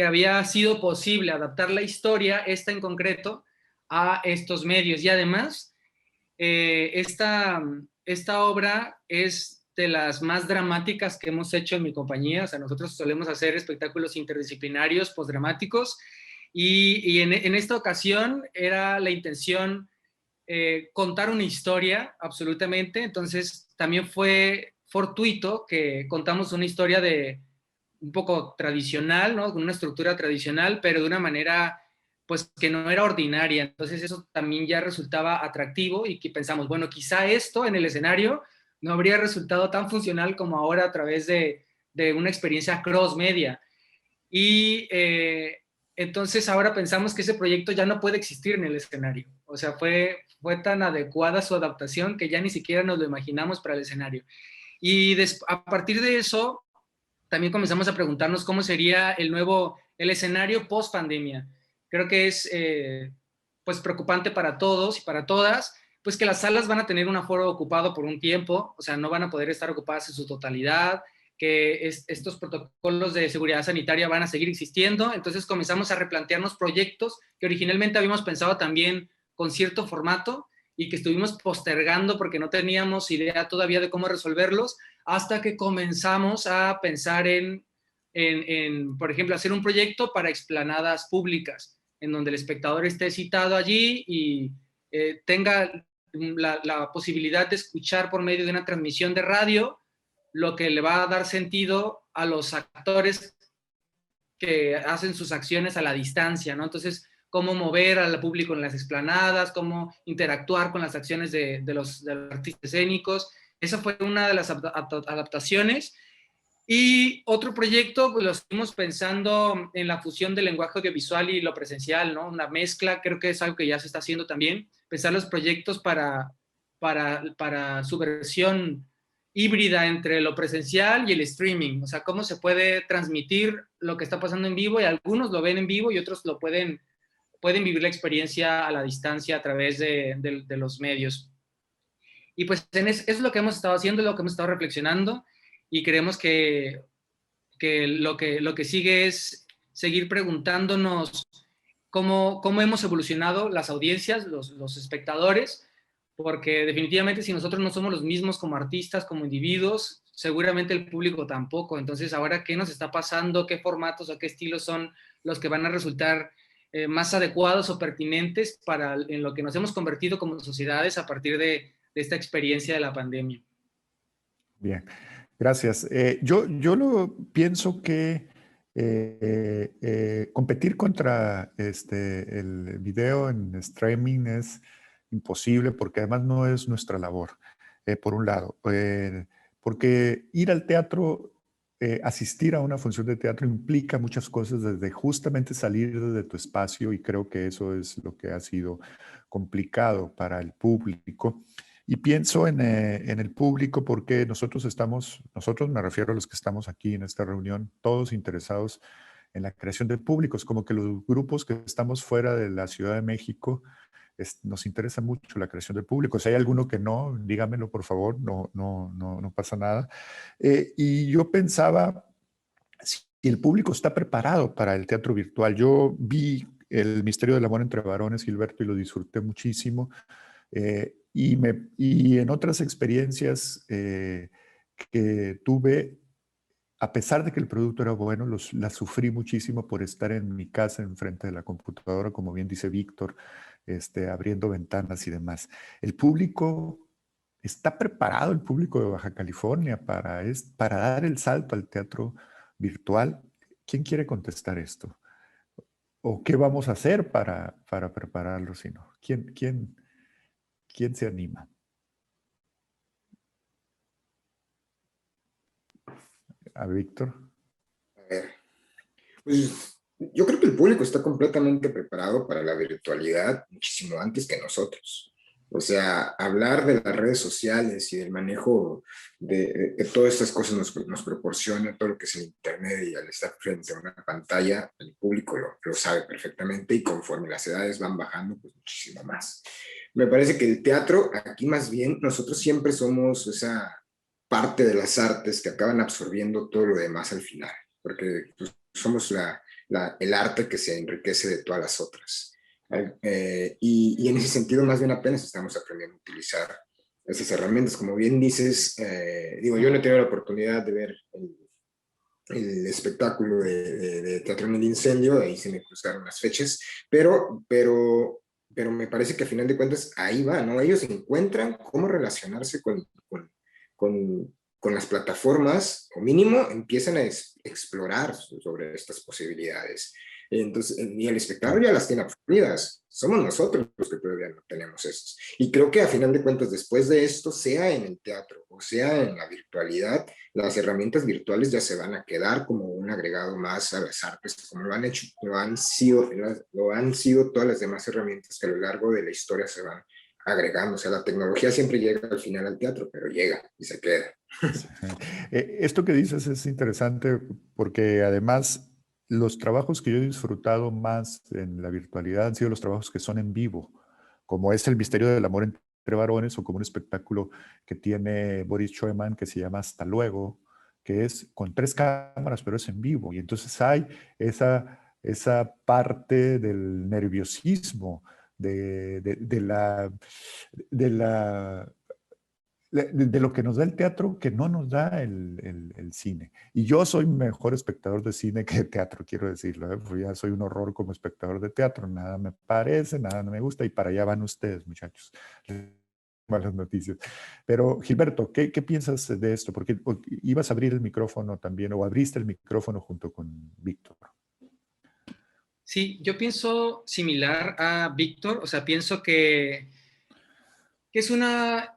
S6: había sido posible adaptar la historia, esta en concreto, a estos medios. Y además, esta obra es de las más dramáticas que hemos hecho en mi compañía. O sea, nosotros solemos hacer espectáculos interdisciplinarios, postdramáticos, y en esta ocasión era la intención contar una historia, absolutamente. Entonces, también fue fortuito que contamos una historia de un poco tradicional, ¿no? Con una estructura tradicional, pero de una manera, pues, que no era ordinaria. Entonces, eso también ya resultaba atractivo y que pensamos, bueno, quizá esto en el escenario no habría resultado tan funcional como ahora a través de una experiencia cross-media. Y entonces ahora pensamos que ese proyecto ya no puede existir en el escenario. O sea, fue tan adecuada su adaptación que ya ni siquiera nos lo imaginamos para el escenario. Y a partir de eso, también comenzamos a preguntarnos cómo sería el escenario post pandemia. Creo que es pues preocupante para todos y para todas, pues que las salas van a tener un aforo ocupado por un tiempo, o sea, no van a poder estar ocupadas en su totalidad, que estos protocolos de seguridad sanitaria van a seguir existiendo. Entonces comenzamos a replantearnos proyectos que originalmente habíamos pensado también con cierto formato y que estuvimos postergando porque no teníamos idea todavía de cómo resolverlos, hasta que comenzamos a pensar por ejemplo, hacer un proyecto para explanadas públicas, en donde el espectador esté citado allí y tenga la posibilidad de escuchar por medio de una transmisión de radio lo que le va a dar sentido a los actores que hacen sus acciones a la distancia, ¿no? Entonces, cómo mover al público en las explanadas, cómo interactuar con las acciones de los artistas escénicos. Esa fue una de las adaptaciones. Y otro proyecto, pues lo estuvimos pensando en la fusión del lenguaje audiovisual y lo presencial, ¿no? Una mezcla, creo que es algo que ya se está haciendo también. Pensar los proyectos para su versión híbrida entre lo presencial y el streaming. O sea, cómo se puede transmitir lo que está pasando en vivo, y algunos lo ven en vivo y otros pueden vivir la experiencia a la distancia a través de los medios. Y pues eso es lo que hemos estado haciendo, lo que hemos estado reflexionando, y creemos que lo que sigue es seguir preguntándonos cómo hemos evolucionado las audiencias, los espectadores, porque definitivamente si nosotros no somos los mismos como artistas, como individuos, seguramente el público tampoco. Entonces, ahora, ¿qué nos está pasando? ¿Qué formatos o qué estilos son los que van a resultar más adecuados o pertinentes en lo que nos hemos convertido como sociedades a partir de esta experiencia de la pandemia?
S2: Bien, gracias. Yo lo pienso que competir contra el video en streaming es imposible porque además no es nuestra labor, por un lado. Porque ir al teatro, asistir a una función de teatro implica muchas cosas, desde justamente salir de tu espacio, y creo que eso es lo que ha sido complicado para el público. Y pienso en el público porque nosotros me refiero a los que estamos aquí en esta reunión, todos interesados en la creación de públicos, como que los grupos que estamos fuera de la Ciudad de México, nos interesa mucho la creación de públicos. Si hay alguno que no, dígamelo por favor, no pasa nada. Y yo pensaba si el público está preparado para el teatro virtual. Yo vi El misterio del amor entre varones, Gilberto, y lo disfruté muchísimo. Y en otras experiencias que tuve, a pesar de que el producto era bueno, las sufrí muchísimo por estar en mi casa enfrente de la computadora, como bien dice Víctor, abriendo ventanas y demás. El público está preparado, el público de Baja California, para dar el salto al teatro virtual. ¿Quién quiere contestar esto? ¿O qué vamos a hacer para prepararlo? Si no? ¿Quién se anima? A Víctor.
S4: A ver, pues yo creo que el público está completamente preparado para la virtualidad muchísimo antes que nosotros. O sea, hablar de las redes sociales y del manejo de todas estas cosas nos proporciona todo lo que es el Internet, y al estar frente a una pantalla, el público lo sabe perfectamente, y conforme las edades van bajando, pues muchísimo más. Me parece que el teatro, aquí más bien, nosotros siempre somos esa parte de las artes que acaban absorbiendo todo lo demás al final, porque pues, somos el arte que se enriquece de todas las otras. Y en ese sentido, más bien apenas estamos aprendiendo a utilizar esas herramientas. Como bien dices, digo, yo no he tenido la oportunidad de ver el espectáculo de Teatro en el Incendio, ahí se me cruzaron las fechas, pero me parece que a final de cuentas ahí va, ¿no? Ellos encuentran cómo relacionarse con, con las plataformas, o mínimo empiezan a explorar sobre estas posibilidades. Entonces, y el espectador ya las tiene absorbidas. Somos nosotros los que todavía no tenemos estos. Y creo que a final de cuentas, después de esto, sea en el teatro o sea en la virtualidad, las herramientas virtuales ya se van a quedar como un agregado más a las artes, como lo han hecho, lo han sido todas las demás herramientas que a lo largo de la historia se van agregando. O sea, la tecnología siempre llega al final al teatro, pero llega y se queda.
S2: Sí. Esto que dices es interesante porque además los trabajos que yo he disfrutado más en la virtualidad han sido los trabajos que son en vivo, como es El misterio del amor entre varones, o como un espectáculo que tiene Boris Schoeman que se llama Hasta luego, que es con 3 cámaras, pero es en vivo. Y entonces hay esa parte del nerviosismo, de la de lo que nos da el teatro que no nos da el cine. Y yo soy mejor espectador de cine que de teatro, quiero decirlo, ¿eh? Porque ya soy un horror como espectador de teatro. Nada me parece, nada no me gusta, y para allá van ustedes, muchachos. Malas noticias. Pero Gilberto, ¿qué piensas de esto? Porque ibas a abrir el micrófono también, o abriste el micrófono junto con Víctor.
S6: Sí, yo pienso similar a Víctor, o sea, pienso que es una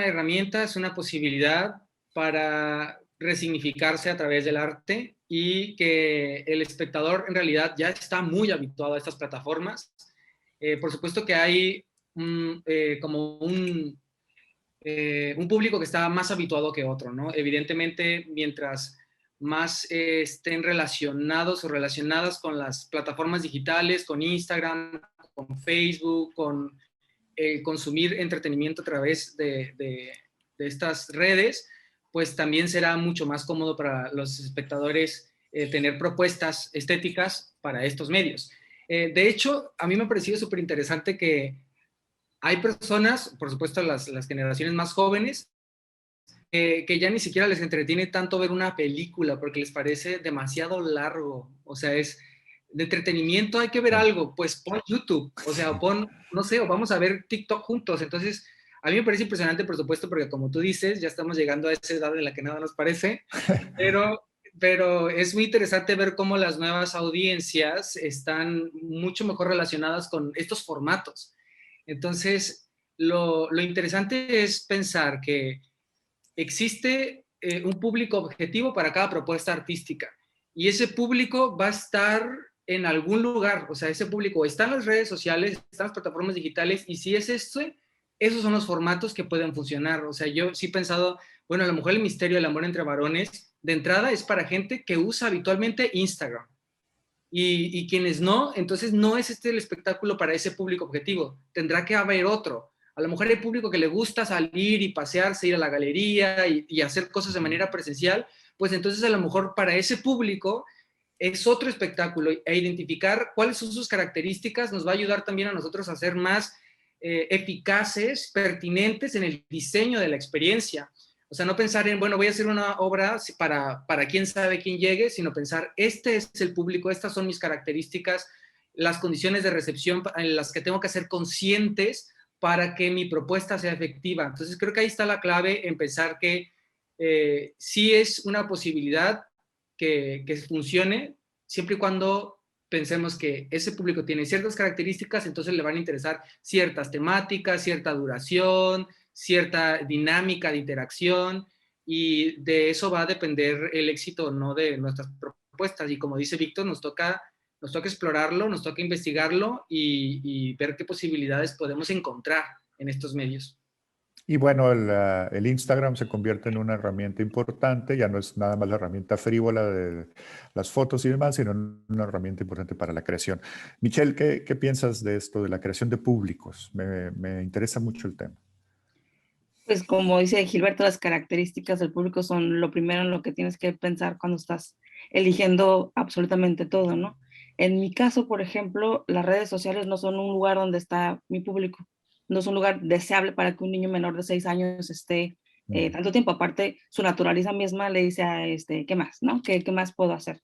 S6: herramienta, es una posibilidad para resignificarse a través del arte, y que el espectador en realidad ya está muy habituado a estas plataformas. Por supuesto que hay como un público que está más habituado que otro, ¿no? Evidentemente, mientras más estén relacionados o relacionadas con las plataformas digitales, con Instagram, con Facebook, con consumir entretenimiento a través de estas redes, pues también será mucho más cómodo para los espectadores tener propuestas estéticas para estos medios. De hecho, a mí me ha parecido súper interesante que hay personas, por supuesto las generaciones más jóvenes, que ya ni siquiera les entretiene tanto ver una película porque les parece demasiado largo. O sea, es de entretenimiento, hay que ver algo, pues pon YouTube, o sea, pon, no sé, o vamos a ver TikTok juntos. Entonces, a mí me parece impresionante, por supuesto, porque como tú dices, ya estamos llegando a esa edad en la que nada nos parece, pero, pero es muy interesante ver cómo las nuevas audiencias están mucho mejor relacionadas con estos formatos. Entonces, lo interesante es pensar que existe un público objetivo para cada propuesta artística, y ese público va a estar en algún lugar. O sea, ese público está en las redes sociales, está en las plataformas digitales, y si es esos son los formatos que pueden funcionar. O sea, yo sí he pensado, bueno, a lo mejor el misterio del amor entre varones, de entrada es para gente que usa habitualmente Instagram, y quienes no, entonces no es el espectáculo para ese público objetivo, tendrá que haber otro. A lo mejor hay público que le gusta salir y pasearse, ir a la galería y hacer cosas de manera presencial, pues entonces a lo mejor para ese público es otro espectáculo, e identificar cuáles son sus características nos va a ayudar también a nosotros a ser más eficaces, pertinentes en el diseño de la experiencia. O sea, no pensar en, bueno, voy a hacer una obra para quién sabe quién llegue, sino pensar, este es el público, estas son mis características, las condiciones de recepción en las que tengo que ser conscientes para que mi propuesta sea efectiva. Entonces, creo que ahí está la clave en pensar que sí es una posibilidad que funcione, siempre y cuando pensemos que ese público tiene ciertas características, entonces le van a interesar ciertas temáticas, cierta duración, cierta dinámica de interacción, y de eso va a depender el éxito o no de nuestras propuestas. Y como dice Víctor, nos toca explorarlo, nos toca investigarlo y ver qué posibilidades podemos encontrar en estos medios.
S2: Y bueno, el Instagram se convierte en una herramienta importante, ya no es nada más la herramienta frívola de las fotos y demás, sino una herramienta importante para la creación. Michelle, ¿qué piensas de esto, de la creación de públicos? Me interesa mucho el tema.
S3: Pues como dice Gilberto, las características del público son lo primero en lo que tienes que pensar cuando estás eligiendo absolutamente todo, ¿no? En mi caso, por ejemplo, las redes sociales no son un lugar donde está mi público, no es un lugar deseable para que un niño menor de 6 años esté tanto tiempo. Aparte, su naturaleza misma le dice a ¿qué más, no? ¿Qué más puedo hacer?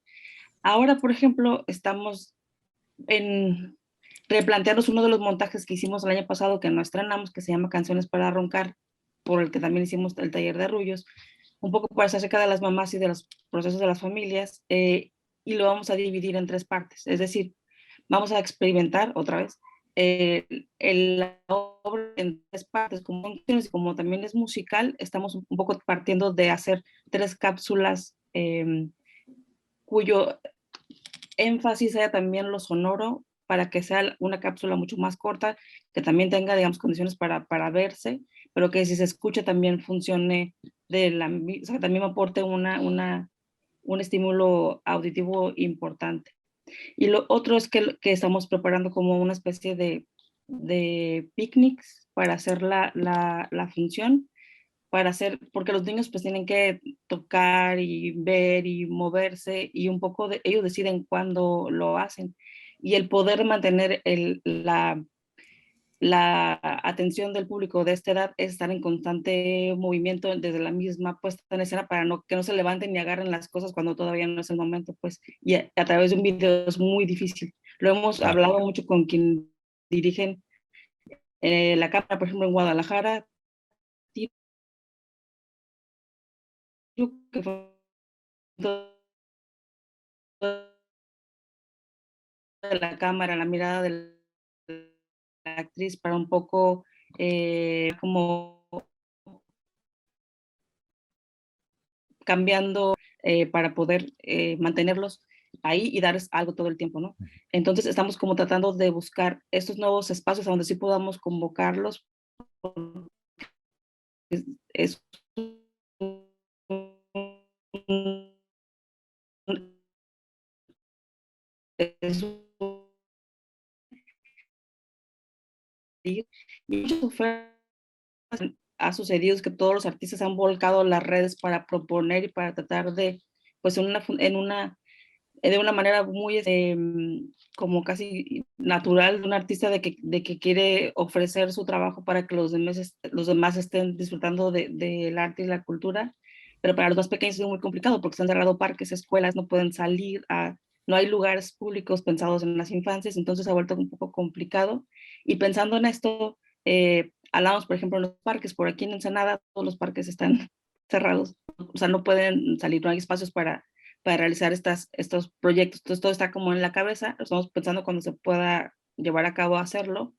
S3: Ahora, por ejemplo, estamos en replantearnos uno de los montajes que hicimos el año pasado, que no estrenamos, que se llama Canciones para Roncar, por el que también hicimos el taller de arrullos, un poco para estar cerca de las mamás y de los procesos de las familias, y lo vamos a dividir en 3 partes. Es decir, vamos a experimentar otra vez la obra en 3 partes, como también es musical, estamos un poco partiendo de hacer 3 cápsulas cuyo énfasis sea también lo sonoro, para que sea una cápsula mucho más corta, que también tenga, digamos, condiciones para verse, pero que si se escucha también funcione o sea, también aporte un estímulo auditivo importante. Y lo otro es que estamos preparando como una especie de picnics para hacer la función, porque los niños pues tienen que tocar y ver y moverse y un poco ellos deciden cuándo lo hacen. Y el poder mantener la atención del público de esta edad es estar en constante movimiento desde la misma puesta en escena para que no se levanten ni agarren las cosas cuando todavía no es el momento, pues, y a través de un video es muy difícil. Lo hemos hablado mucho con quien dirigen la cámara, por ejemplo, en Guadalajara, que fue de la cámara, la mirada de la actriz para un poco como cambiando para poder mantenerlos ahí y darles algo todo el tiempo, ¿no? Entonces estamos como tratando de buscar estos nuevos espacios donde sí podamos convocarlos. Es es y muchas ofertas ha sucedido es que todos los artistas han volcado las redes para proponer y para tratar de, pues de una manera muy como casi natural de un artista de que quiere ofrecer su trabajo para que los demás estén disfrutando del arte y la cultura, pero para los más pequeños es muy complicado porque se han cerrado parques, escuelas, no pueden salir, no hay lugares públicos pensados en las infancias, entonces se ha vuelto un poco complicado. Y pensando en esto, hablamos, por ejemplo, en los parques, por aquí en Ensenada todos los parques están cerrados, o sea, no pueden salir, no hay espacios para realizar estos proyectos. Entonces todo está como en la cabeza, estamos pensando cuando se pueda llevar a cabo hacerlo,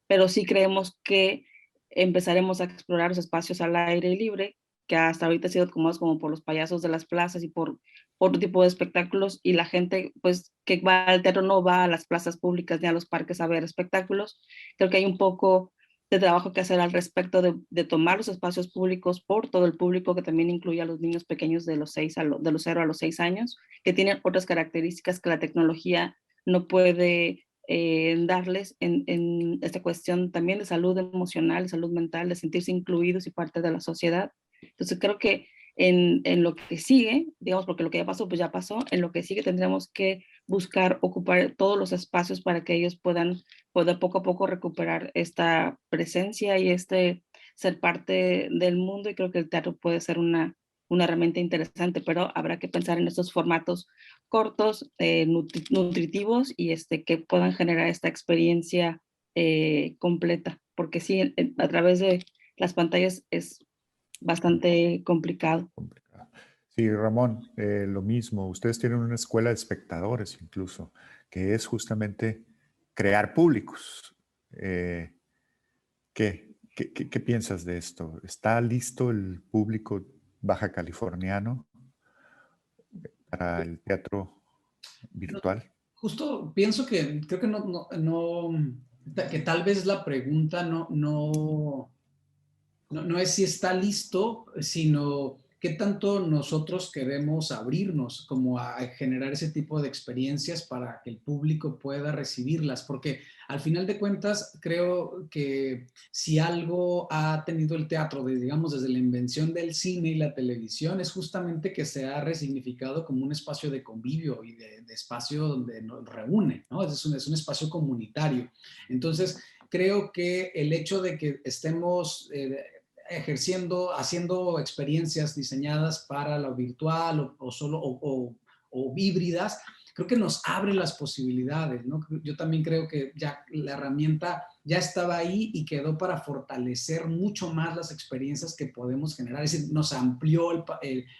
S3: pero sí creemos que empezaremos a explorar los espacios al aire libre, que hasta ahorita han sido tomados como por los payasos de las plazas y por otro tipo de espectáculos, y la gente pues que va al teatro no va a las plazas públicas ni a los parques a ver espectáculos. Creo que hay un poco de trabajo que hacer al respecto de tomar los espacios públicos por todo el público, que también incluye a los niños pequeños de los 0 a los 6 años, que tienen otras características que la tecnología no puede darles en esta cuestión también de salud emocional, de salud mental, de sentirse incluidos y parte de la sociedad. Entonces creo que en lo que sigue, digamos, porque lo que ya pasó, pues ya pasó, en lo que sigue tendremos que buscar ocupar todos los espacios para que ellos puedan poder poco a poco recuperar esta presencia y ser parte del mundo, y creo que el teatro puede ser una herramienta interesante, pero habrá que pensar en estos formatos cortos, nutritivos y que puedan generar esta experiencia completa, porque sí, a través de las pantallas es bastante complicado.
S2: Sí, Ramón, lo mismo. Ustedes tienen una escuela de espectadores incluso, que es justamente crear públicos. ¿Qué piensas de esto? ¿Está listo el público baja californiano para el teatro virtual?
S5: Justo pienso que creo que que tal vez la pregunta no es si está listo, sino qué tanto nosotros queremos abrirnos como a generar ese tipo de experiencias para que el público pueda recibirlas, porque al final de cuentas creo que si algo ha tenido el teatro, digamos, desde la invención del cine y la televisión, es justamente que se ha resignificado como un espacio de convivio y de espacio donde nos reúne, ¿no? Es un espacio comunitario. Entonces, creo que el hecho de que estemos haciendo experiencias diseñadas para lo virtual o híbridas, creo que nos abre las posibilidades, ¿no? Yo también creo que ya la herramienta ya estaba ahí y quedó para fortalecer mucho más las experiencias que podemos generar, es decir, nos amplió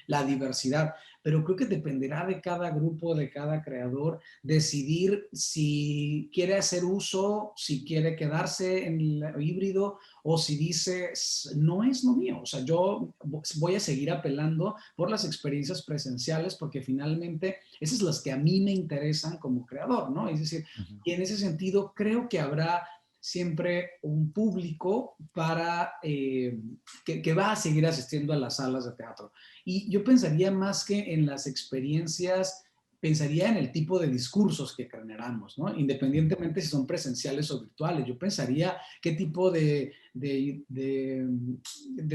S5: la diversidad, pero creo que dependerá de cada grupo, de cada creador, decidir si quiere hacer uso, si quiere quedarse en el híbrido o si dice, no es lo mío. O sea, yo voy a seguir apelando por las experiencias presenciales porque finalmente esas son las que a mí me interesan como creador, ¿no? Es decir, y en ese sentido creo que habrá siempre un público para que va a seguir asistiendo a las salas de teatro. Y yo pensaría más que en las experiencias, pensaría en el tipo de discursos que generamos, ¿no? Independientemente si son presenciales o virtuales. Yo pensaría qué tipo de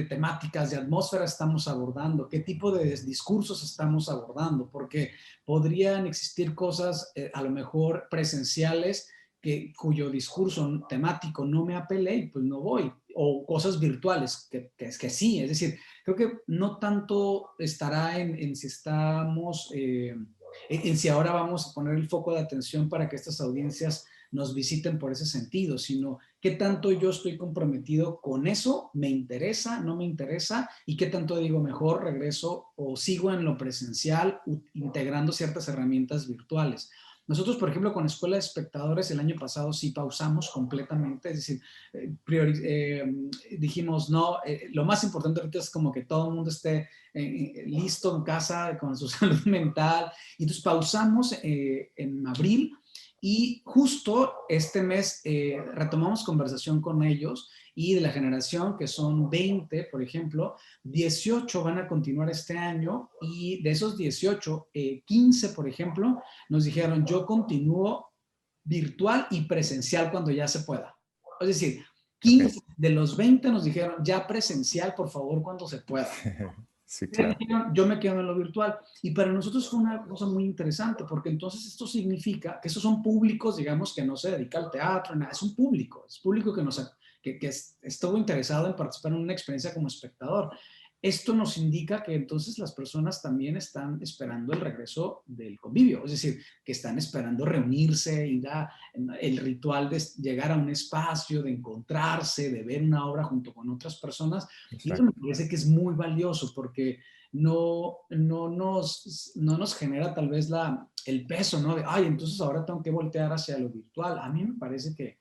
S5: temáticas, de atmósferas estamos abordando, qué tipo de discursos estamos abordando, porque podrían existir cosas a lo mejor presenciales cuyo discurso temático no me apele y pues no voy, o cosas virtuales que sí, es decir, creo que no tanto estará en si estamos, en si ahora vamos a poner el foco de atención para que estas audiencias nos visiten por ese sentido, sino qué tanto yo estoy comprometido con eso, me interesa, no me interesa, y qué tanto digo mejor regreso o sigo en lo presencial integrando ciertas herramientas virtuales. Nosotros, por ejemplo, con Escuela de Espectadores el año pasado sí pausamos completamente, es decir, dijimos, no, lo más importante ahorita es como que todo el mundo esté listo en casa con su salud mental, y entonces pausamos en abril y justo este mes retomamos conversación con ellos y de la generación que son 20, por ejemplo, 18 van a continuar este año y de esos 18, 15, por ejemplo, nos dijeron, yo continúo virtual y presencial cuando ya se pueda. Es decir, 15 de los 20 nos dijeron, ya presencial, por favor, cuando se pueda.
S2: Sí, claro.
S5: Yo me quedo en lo virtual. Y para nosotros fue una cosa muy interesante, porque entonces esto significa que esos son públicos, digamos, que no se dedica al teatro, nada, es público que estuvo interesado en participar en una experiencia como espectador. Esto nos indica que entonces las personas también están esperando el regreso del convivio, es decir, que están esperando reunirse, ir a el ritual de llegar a un espacio, de encontrarse, de ver una obra junto con otras personas.
S2: Exacto.
S5: Y eso me parece que es muy valioso porque no nos genera tal vez el peso, ¿no? De, ay, entonces ahora tengo que voltear hacia lo virtual. A mí me parece que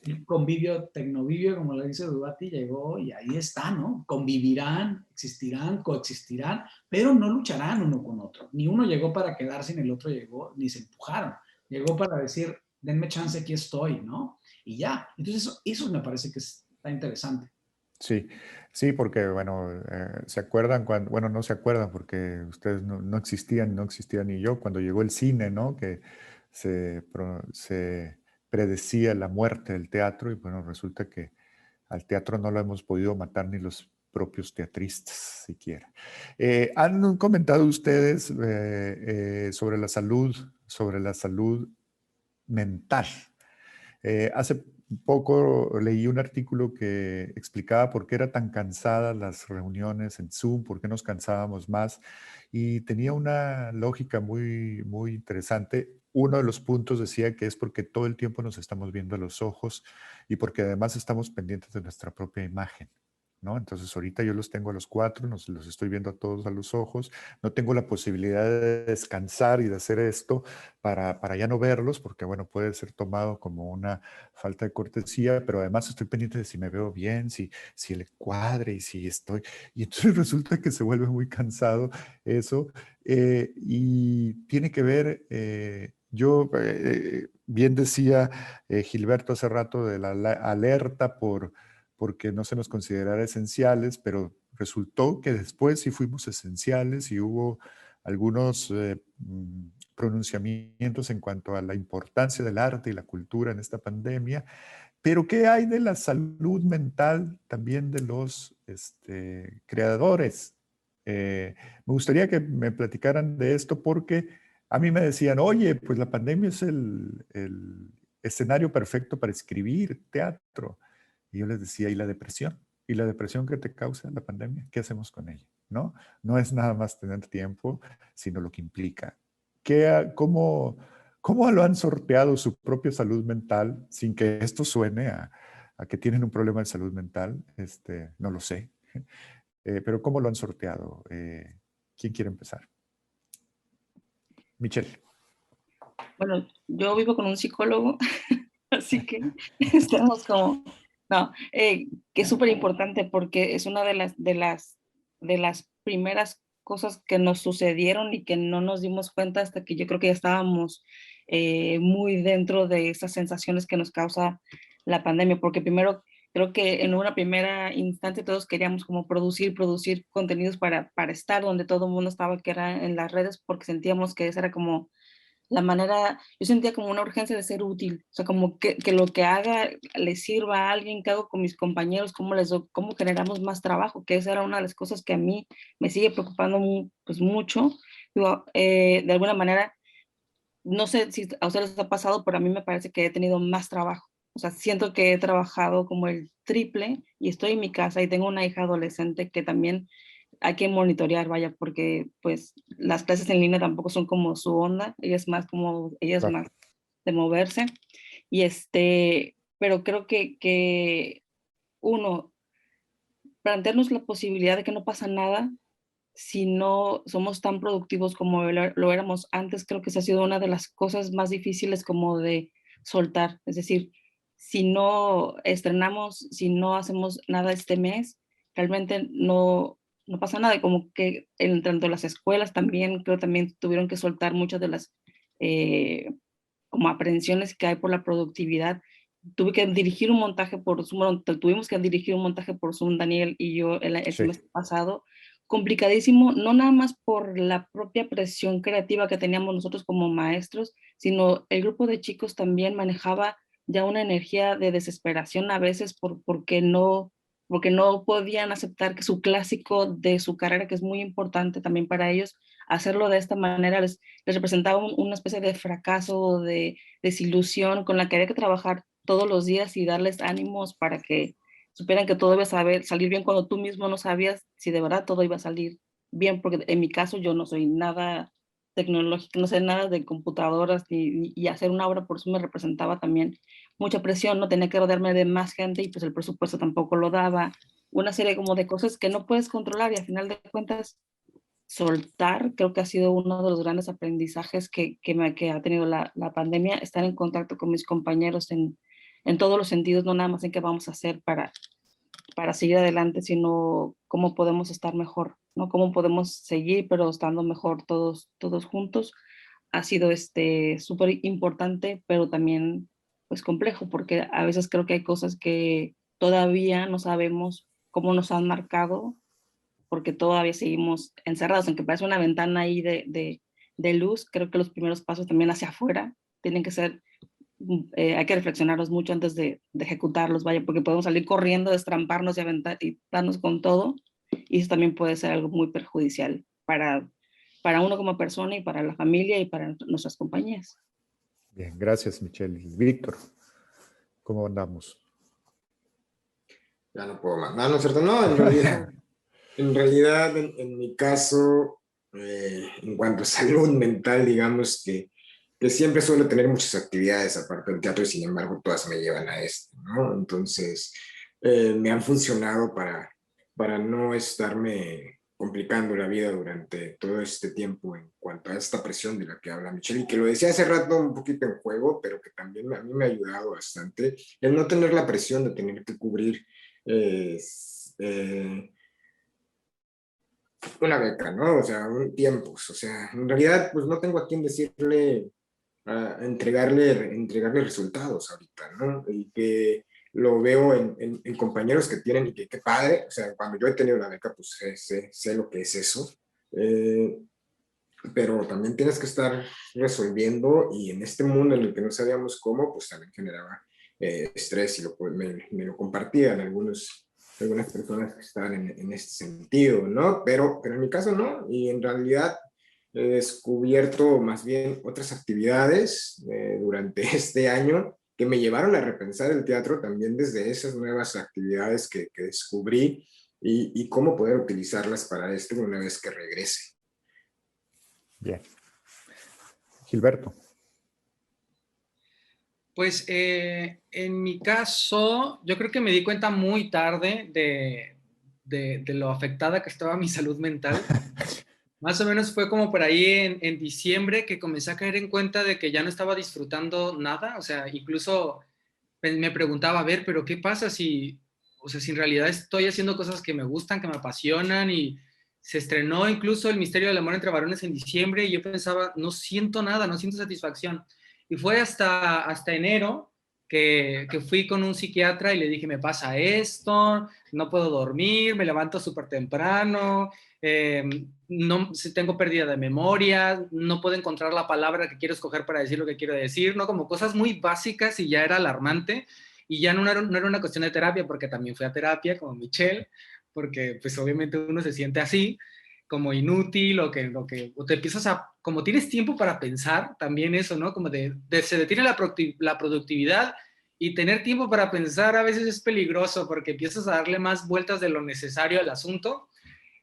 S5: el convivio, tecnovivio, como le dice Dubati, llegó y ahí está, ¿no? Convivirán, existirán, coexistirán, pero no lucharán uno con otro. Ni uno llegó para quedarse, ni el otro llegó, ni se empujaron. Llegó para decir, denme chance, aquí estoy, ¿no? Y ya. Entonces eso me parece que está interesante.
S2: Sí, sí, porque, bueno, ¿se acuerdan cuando, bueno, no se acuerdan porque ustedes no existían, no existían ni yo, cuando llegó el cine, ¿no? Que se predecía la muerte del teatro y, bueno, resulta que al teatro no lo hemos podido matar ni los propios teatristas siquiera. ¿Han comentado ustedes sobre la salud mental? Hace poco leí un artículo que explicaba por qué era tan cansadas las reuniones en Zoom, por qué nos cansábamos más, y tenía una lógica muy, muy interesante. Uno de los puntos decía que es porque todo el tiempo nos estamos viendo a los ojos y porque además estamos pendientes de nuestra propia imagen. ¿no? Entonces ahorita yo los tengo a los 4, los estoy viendo a todos a los ojos, no tengo la posibilidad de descansar y de hacer esto para ya no verlos, porque bueno, puede ser tomado como una falta de cortesía, pero además estoy pendiente de si me veo bien, si el cuadre y si estoy, y entonces resulta que se vuelve muy cansado eso, y tiene que ver, bien decía Gilberto hace rato de la alerta porque no se nos considerara esenciales, pero resultó que después sí fuimos esenciales y hubo algunos pronunciamientos en cuanto a la importancia del arte y la cultura en esta pandemia. Pero ¿qué hay de la salud mental también de los creadores? Me gustaría que me platicaran de esto porque a mí me decían, oye, pues la pandemia es el escenario perfecto para escribir teatro. Y yo les decía, ¿y la depresión? ¿Y la depresión que te causa la pandemia? ¿Qué hacemos con ella? ¿No? No es nada más tener tiempo, sino lo que implica. ¿Cómo lo han sorteado su propia salud mental sin que esto suene a que tienen un problema de salud mental? No lo sé. Pero ¿cómo lo han sorteado? ¿Quién quiere empezar? Michelle.
S3: Bueno, yo vivo con un psicólogo, así que estamos como, no, que es súper importante porque es una de las primeras cosas que nos sucedieron y que no nos dimos cuenta hasta que yo creo que ya estábamos muy dentro de esas sensaciones que nos causa la pandemia, porque primero creo que en una primera instancia todos queríamos como producir contenidos para estar donde todo el mundo estaba, que era en las redes, porque sentíamos que esa era como la manera, yo sentía como una urgencia de ser útil, o sea, como que lo que haga le sirva a alguien, que hago con mis compañeros, cómo generamos más trabajo, que esa era una de las cosas que a mí me sigue preocupando pues mucho. Digo, de alguna manera, no sé si a ustedes les ha pasado, pero a mí me parece que he tenido más trabajo. O sea, siento que he trabajado como el triple y estoy en mi casa y tengo una hija adolescente que también hay que monitorear, vaya, porque pues las clases en línea tampoco son como su onda, ella es
S2: Claro.
S3: más de moverse. Y pero creo que uno, plantearnos la posibilidad de que no pasa nada si no somos tan productivos como lo éramos antes, creo que esa ha sido una de las cosas más difíciles como de soltar. Es decir, si no estrenamos, si no hacemos nada este mes, realmente no pasa nada. Como que tanto las escuelas también, creo también tuvieron que soltar muchas de las como aprensiones que hay por la productividad. Tuve que dirigir un montaje por Zoom, bueno, tuvimos que dirigir un montaje por Zoom, Daniel y yo, el
S2: Sí.
S3: semestre pasado, complicadísimo, no nada más por la propia presión creativa que teníamos nosotros como maestros, sino el grupo de chicos también manejaba ya una energía de desesperación a veces porque no podían aceptar que su clásico de su carrera, que es muy importante también para ellos, hacerlo de esta manera les representaba una especie de fracaso, de desilusión con la que había que trabajar todos los días y darles ánimos para que supieran que todo iba a salir bien cuando tú mismo no sabías si de verdad todo iba a salir bien, porque en mi caso yo no soy nada tecnológico, no sé nada de computadoras y hacer una obra por eso me representaba también mucha presión, no tenía que rodearme de más gente y pues el presupuesto tampoco lo daba, una serie como de cosas que no puedes controlar y al final de cuentas soltar, creo que ha sido uno de los grandes aprendizajes que ha tenido la pandemia, estar en contacto con mis compañeros en todos los sentidos, no nada más en qué vamos a hacer para seguir adelante, sino cómo podemos estar mejor, ¿no? Cómo podemos seguir, pero estando mejor todos juntos. Ha sido súper importante, pero también pues complejo, porque a veces creo que hay cosas que todavía no sabemos cómo nos han marcado porque todavía seguimos encerrados, aunque parece una ventana ahí de luz, creo que los primeros pasos también hacia afuera tienen que ser, hay que reflexionarlos mucho antes de ejecutarlos, vaya, porque podemos salir corriendo, destramparnos y aventar y darnos con todo, y eso también puede ser algo muy perjudicial para uno como persona y para la familia y para nuestras compañías.
S2: Bien, gracias, Michelle. Víctor, ¿cómo andamos?
S4: Ya no puedo más. No, no es cierto. No, en realidad, en mi caso, en cuanto a salud mental, digamos que siempre suelo tener muchas actividades aparte del teatro y sin embargo todas me llevan a esto, ¿no? Entonces, me han funcionado para no estarme complicando la vida durante todo este tiempo en cuanto a esta presión de la que habla Michelle, y que lo decía hace rato un poquito en juego, pero que también a mí me ha ayudado bastante, el no tener la presión de tener que cubrir una beca, ¿no? O sea, tiempos, o sea, en realidad pues no tengo a quién decirle, entregarle resultados ahorita, ¿no? Y que lo veo en compañeros que tienen, y que qué padre, o sea, cuando yo he tenido la beca, pues sé lo que es eso, pero también tienes que estar resolviendo, y en este mundo en el que no sabíamos cómo, pues también generaba estrés, y me lo compartían algunas personas que estaban en este sentido, ¿no? Pero en mi caso no, y en realidad he descubierto más bien otras actividades durante este año que me llevaron a repensar el teatro también desde esas nuevas actividades que descubrí, y cómo poder utilizarlas para esto una vez que regrese.
S2: Bien. Gilberto.
S6: Pues en mi caso, yo creo que me di cuenta muy tarde de lo afectada que estaba mi salud mental. Más o menos fue como por ahí en diciembre que comencé a caer en cuenta de que ya no estaba disfrutando nada. O sea, incluso me preguntaba, a ver, pero ¿qué pasa si, o sea, si en realidad estoy haciendo cosas que me gustan, que me apasionan? Y se estrenó incluso El misterio del amor entre varones en diciembre, y yo pensaba, no siento nada, no siento satisfacción. Y fue hasta enero que fui con un psiquiatra y le dije, me pasa esto, no puedo dormir, me levanto súper temprano, no, tengo pérdida de memoria, no puedo encontrar la palabra que quiero escoger para decir lo que quiero decir, ¿no? Como cosas muy básicas, y ya era alarmante. Y ya no era una cuestión de terapia, porque también fui a terapia, como Michelle, porque pues obviamente uno se siente así, como inútil, o te empiezas a, como tienes tiempo para pensar, también eso, ¿no? Como se detiene la productividad, y tener tiempo para pensar a veces es peligroso, porque empiezas a darle más vueltas de lo necesario al asunto.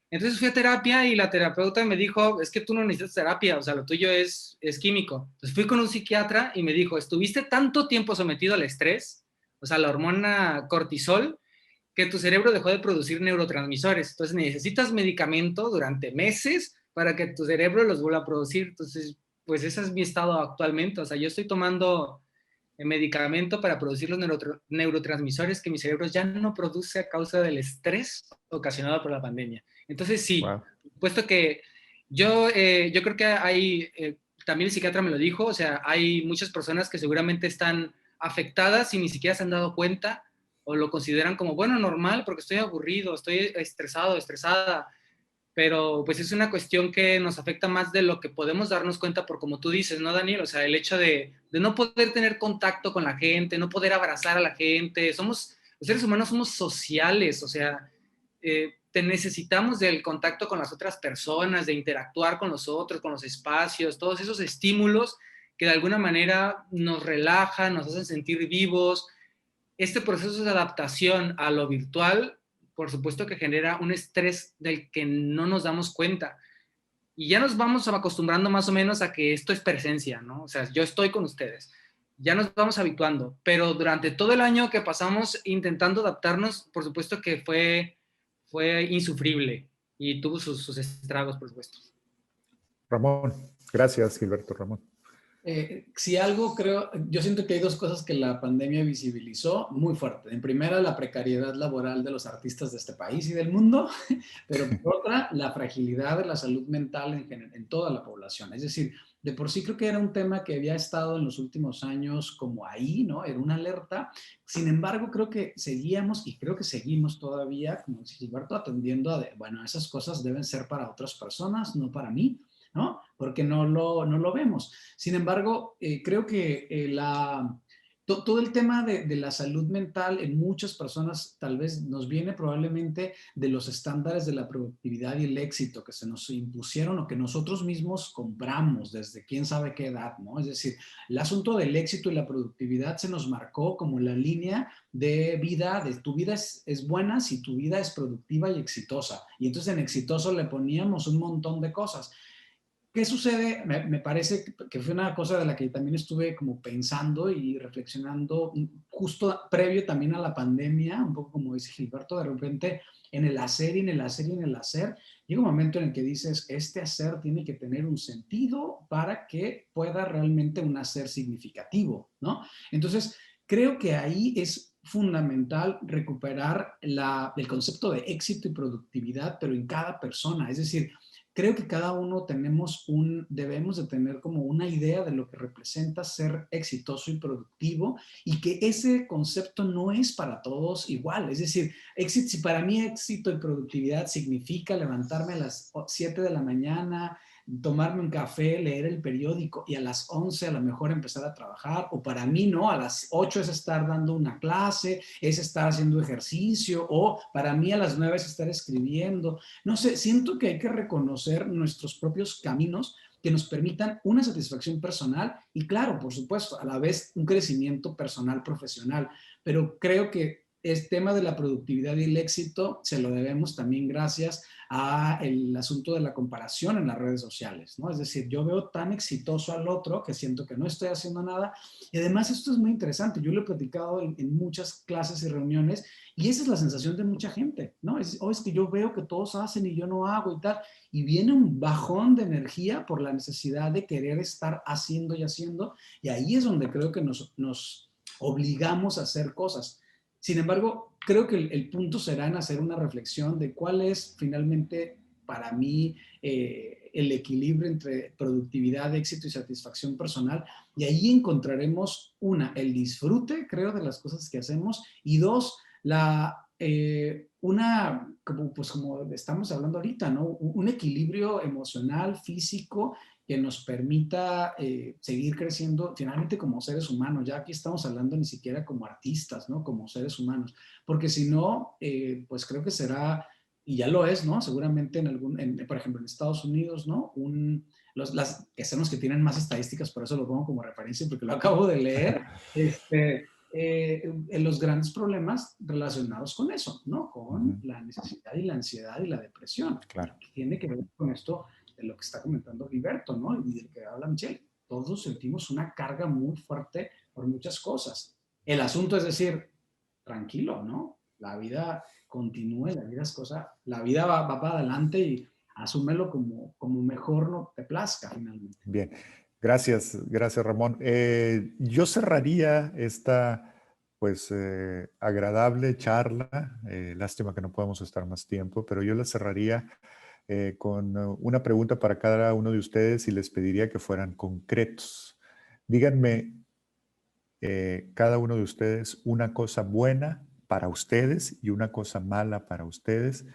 S6: Entonces fui a terapia, y la terapeuta me dijo, es que tú no necesitas terapia, o sea, lo tuyo es químico. Entonces fui con un psiquiatra y me dijo, estuviste tanto tiempo sometido al estrés, o sea, la hormona cortisol, que tu cerebro dejó de producir neurotransmisores. Entonces necesitas medicamento durante meses para que tu cerebro los vuelva a producir. Entonces, pues ese es mi estado actualmente. O sea, yo estoy tomando medicamento para producir los neurotransmisores que mi cerebro ya no produce a causa del estrés ocasionado por la pandemia. Entonces, sí,
S2: Wow.
S6: puesto que yo creo que hay, también el psiquiatra me lo dijo, o sea, hay muchas personas que seguramente están afectadas y ni siquiera se han dado cuenta, o lo consideran como, bueno, normal, porque estoy aburrido, estoy estresado, estresada, pero pues es una cuestión que nos afecta más de lo que podemos darnos cuenta, por como tú dices, ¿no, Daniel? O sea, el hecho de no poder tener contacto con la gente, no poder abrazar a la gente, los seres humanos somos sociales, o sea, te necesitamos del contacto con las otras personas, de interactuar con los otros, con los espacios, todos esos estímulos que de alguna manera nos relajan, nos hacen sentir vivos. Este proceso de adaptación a lo virtual, por supuesto que genera un estrés del que no nos damos cuenta. Y ya nos vamos acostumbrando más o menos a que esto es presencia, ¿no? O sea, yo estoy con ustedes. Ya nos vamos habituando. Pero durante todo el año que pasamos intentando adaptarnos, por supuesto que fue insufrible, y tuvo sus estragos, por supuesto.
S2: Ramón. Gracias, Gilberto. Ramón.
S5: Si algo creo, yo siento que hay dos cosas que la pandemia visibilizó muy fuerte. En primera, la precariedad laboral de los artistas de este país y del mundo, pero por otra, la fragilidad de la salud mental en toda la población. Es decir, de por sí creo que era un tema que había estado en los últimos años como ahí, ¿no? Era una alerta. Sin embargo, creo que seguíamos, y creo que seguimos todavía, como dice Gilberto, atendiendo a, bueno, esas cosas deben ser para otras personas, no para mí, ¿no? Porque no lo vemos. Sin embargo, creo que todo el tema de la salud mental en muchas personas tal vez nos viene probablemente de los estándares de la productividad y el éxito que se nos impusieron, o que nosotros mismos compramos desde quién sabe qué edad, ¿no? Es decir, el asunto del éxito y la productividad se nos marcó como la línea de vida, de tu vida es buena si tu vida es productiva y exitosa. Y entonces en exitoso le poníamos un montón de cosas. ¿Qué sucede? Me parece que fue una cosa de la que también estuve como pensando y reflexionando justo previo también a la pandemia, un poco como dice Gilberto, de repente en el hacer y en el hacer y en el hacer, llega un momento en el que dices, este hacer tiene que tener un sentido para que pueda realmente un hacer significativo, ¿no? Entonces, creo que ahí es fundamental recuperar el concepto de éxito y productividad, pero en cada persona. Es decir, creo que cada uno debemos de tener como una idea de lo que representa ser exitoso y productivo y que ese concepto no es para todos igual. Es decir, si para mí éxito y productividad significa levantarme a las 7 de la mañana, tomarme un café, leer el periódico y a las 11 a lo mejor empezar a trabajar, o para mí no, a las 8 es estar dando una clase, es estar haciendo ejercicio, o para mí a las 9 es estar escribiendo. No sé, siento que hay que reconocer nuestros propios caminos que nos permitan una satisfacción personal y claro, por supuesto, a la vez un crecimiento personal profesional, pero creo que el tema de la productividad y el éxito se lo debemos también gracias a el asunto de la comparación en las redes sociales, ¿no? Es decir, yo veo tan exitoso al otro que siento que no estoy haciendo nada y además esto es muy interesante, yo lo he platicado en muchas clases y reuniones y esa es la sensación de mucha gente, ¿no? Es que yo veo que todos hacen y yo no hago y tal, y viene un bajón de energía por la necesidad de querer estar haciendo y ahí es donde creo que nos obligamos a hacer cosas. Sin embargo, creo que el punto será en hacer una reflexión de cuál es finalmente para mí el equilibrio entre productividad, éxito y satisfacción personal. Y ahí encontraremos el disfrute, creo, de las cosas que hacemos y dos, como estamos hablando ahorita, ¿no? Un equilibrio emocional, físico, que nos permita seguir creciendo finalmente como seres humanos. Ya aquí estamos hablando ni siquiera como artistas, ¿no? Como seres humanos. Porque si no, pues creo que será, y ya lo es, ¿no? Seguramente por ejemplo, en Estados Unidos, ¿no? Que son los que tienen más estadísticas, por eso lo pongo como referencia, porque lo acabo de leer, en los grandes problemas relacionados con eso, ¿no? Con la necesidad y la ansiedad y la depresión.
S2: Claro.
S5: Que tiene que ver con esto de lo que está comentando Gilberto, ¿no? Y del que habla Michelle. Todos sentimos una carga muy fuerte por muchas cosas. El asunto es decir, tranquilo, ¿no? La vida continúe, la vida va para adelante y asúmelo como mejor no te plazca finalmente.
S2: Bien, gracias Ramón. Yo cerraría esta pues agradable charla, lástima que no podamos estar más tiempo, pero yo la cerraría con una pregunta para cada uno de ustedes y les pediría que fueran concretos. Díganme cada uno de ustedes una cosa buena para ustedes y una cosa mala para ustedes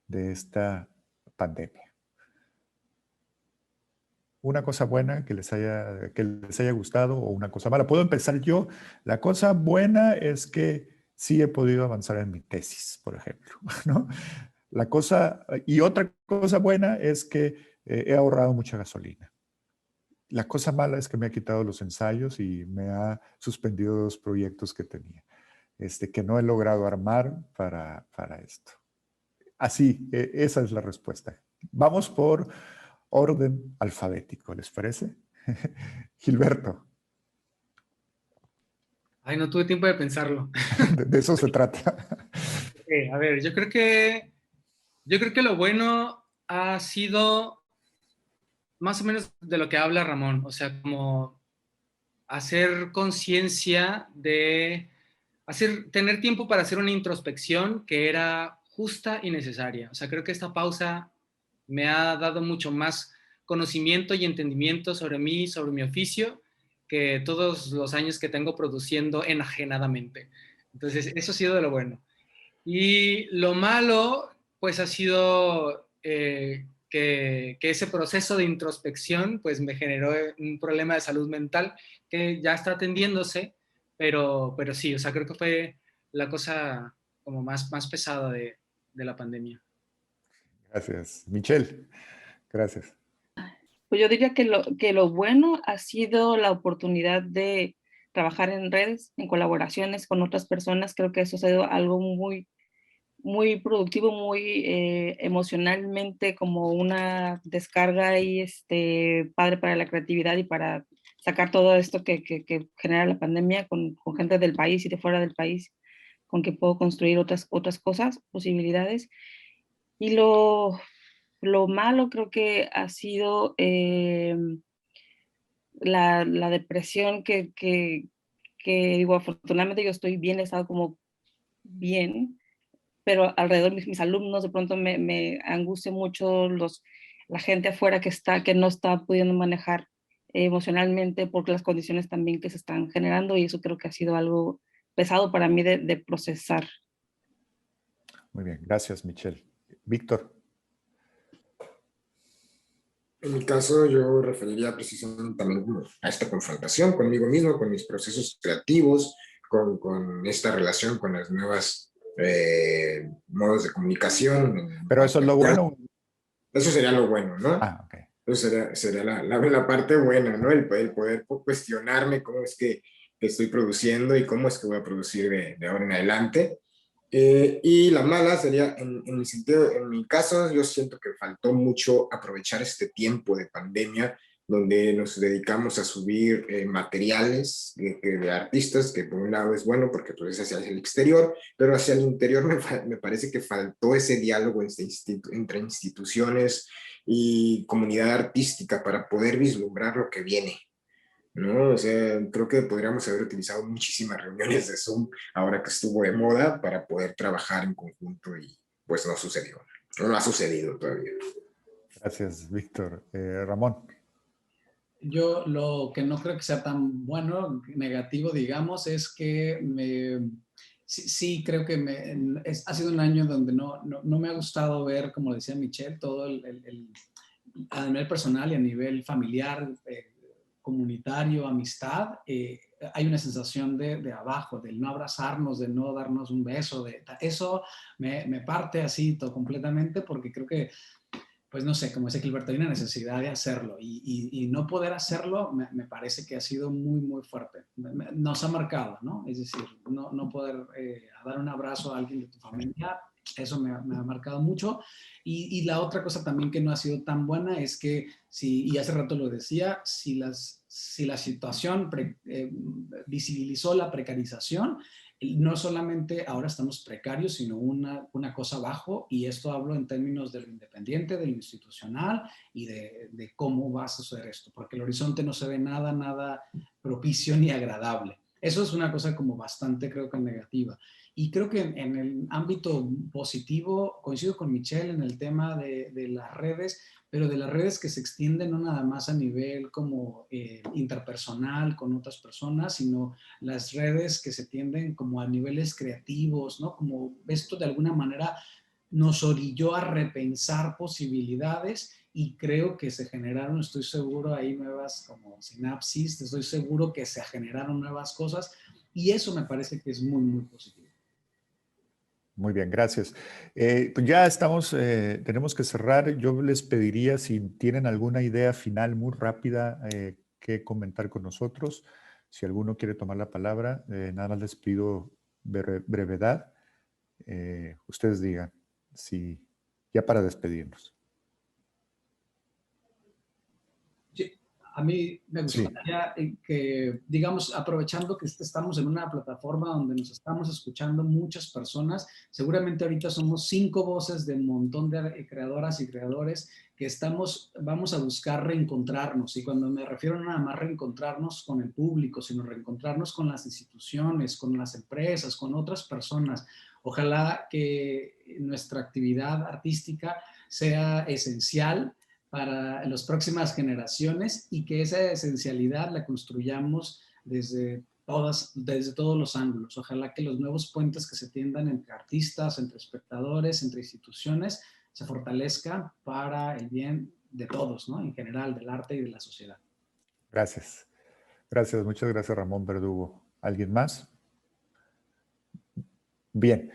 S2: de esta pandemia. Una cosa buena que les haya gustado o una cosa mala. Puedo empezar yo. La cosa buena es que sí he podido avanzar en mi tesis, por ejemplo, ¿no? Y otra cosa buena es que he ahorrado mucha gasolina. La cosa mala es que me ha quitado los ensayos y me ha suspendido 2 proyectos que tenía, que no he logrado armar para esto. Así, esa es la respuesta. Vamos por orden alfabético, ¿les parece? Gilberto.
S6: Ay, no tuve tiempo de pensarlo.
S2: De eso se trata.
S6: A ver, yo creo que lo bueno ha sido más o menos de lo que habla Ramón, o sea, como hacer conciencia tener tiempo para hacer una introspección que era justa y necesaria. O sea, creo que esta pausa me ha dado mucho más conocimiento y entendimiento sobre mí, sobre mi oficio, que todos los años que tengo produciendo enajenadamente. Entonces, eso ha sido de lo bueno. Y lo malo, pues ha sido que ese proceso de introspección, pues me generó un problema de salud mental que ya está atendiéndose, pero sí, o sea, creo que fue la cosa como más pesada de la pandemia.
S2: Gracias. Michelle, gracias.
S3: Pues yo diría que lo bueno ha sido la oportunidad de trabajar en redes, en colaboraciones con otras personas. Creo que eso ha sido algo muy productivo, muy emocionalmente como una descarga y padre para la creatividad y para sacar todo esto que genera la pandemia con gente del país y de fuera del país, con que puedo construir otras cosas, posibilidades. Y lo malo creo que ha sido la depresión que digo, afortunadamente yo estoy bien, he estado como bien, pero alrededor de mis alumnos de pronto me angustia mucho la gente afuera que no está pudiendo manejar emocionalmente por las condiciones también que se están generando, y eso creo que ha sido algo pesado para mí de procesar.
S2: Muy bien, gracias, Michelle. Víctor.
S4: En mi caso, yo referiría precisamente también como a esta confrontación conmigo mismo, con mis procesos creativos, con esta relación con las nuevas modos de comunicación.
S2: Pero eso es lo bueno.
S4: Eso sería lo bueno, ¿no?
S2: Ah, ok.
S4: Eso sería la parte buena, ¿no? El poder cuestionarme cómo es que estoy produciendo y cómo es que voy a producir de ahora en adelante. Y la mala sería, en el sentido, en mi caso, yo siento que faltó mucho aprovechar este tiempo de pandemia donde nos dedicamos a subir materiales de artistas, que por un lado es bueno porque pues es hacia el exterior, pero hacia el interior me parece que faltó ese diálogo entre instituciones y comunidad artística para poder vislumbrar lo que viene, ¿no? O sea, creo que podríamos haber utilizado muchísimas reuniones de Zoom ahora que estuvo de moda para poder trabajar en conjunto y pues no sucedió, no ha sucedido todavía.
S2: Gracias, Víctor. Ramón.
S5: Yo lo que no creo que sea tan bueno, negativo, digamos, es que sí creo que ha sido un año donde no me ha gustado ver, como decía Michelle, todo a nivel personal y a nivel familiar, comunitario, amistad, hay una sensación de abajo, del no abrazarnos, de no darnos un beso. Eso me parte así completamente, porque creo que, pues no sé, como dice Gilberto, hay una necesidad de hacerlo, y no poder hacerlo me parece que ha sido muy, muy fuerte. Nos ha marcado, ¿no? Es decir, no poder dar un abrazo a alguien de tu familia, eso me ha marcado mucho. Y la otra cosa también que no ha sido tan buena es que, y hace rato lo decía, si la situación visibilizó la precarización, no solamente ahora estamos precarios, sino una cosa abajo, y esto hablo en términos de lo independiente, de lo institucional y de cómo va a suceder esto, porque el horizonte no se ve nada propicio ni agradable. Eso es una cosa como bastante, creo que negativa. Y creo que en el ámbito positivo, coincido con Michelle en el tema de las redes, pero de las redes que se extienden no nada más a nivel como interpersonal con otras personas, sino las redes que se tienden como a niveles creativos, ¿no? Como esto de alguna manera nos orilló a repensar posibilidades, y creo que se generaron, estoy seguro, ahí nuevas como sinapsis, estoy seguro que se generaron nuevas cosas, y eso me parece que es muy, muy positivo.
S2: Muy bien, gracias. Pues ya estamos, tenemos que cerrar. Yo les pediría, si tienen alguna idea final muy rápida que comentar con nosotros, si alguno quiere tomar la palabra, nada más les pido brevedad. Ustedes digan, si, ya para despedirnos.
S5: Sí, a mí me
S2: Sí.
S5: gustaría que, digamos, aprovechando que estamos en una plataforma donde nos estamos escuchando muchas personas, seguramente ahorita somos 5 voces de un montón de creadoras y creadores que vamos a buscar reencontrarnos, y cuando me refiero no nada más reencontrarnos con el público, sino reencontrarnos con las instituciones, con las empresas, con otras personas. Ojalá que nuestra actividad artística sea esencial para las próximas generaciones, y que esa esencialidad la construyamos desde todos los ángulos. Ojalá que los nuevos puentes que se tiendan entre artistas, entre espectadores, entre instituciones, se fortalezcan para el bien de todos, ¿no? En general, del arte y de la sociedad.
S2: Gracias. Gracias, muchas gracias, Ramón Verdugo. ¿Alguien más? Bien,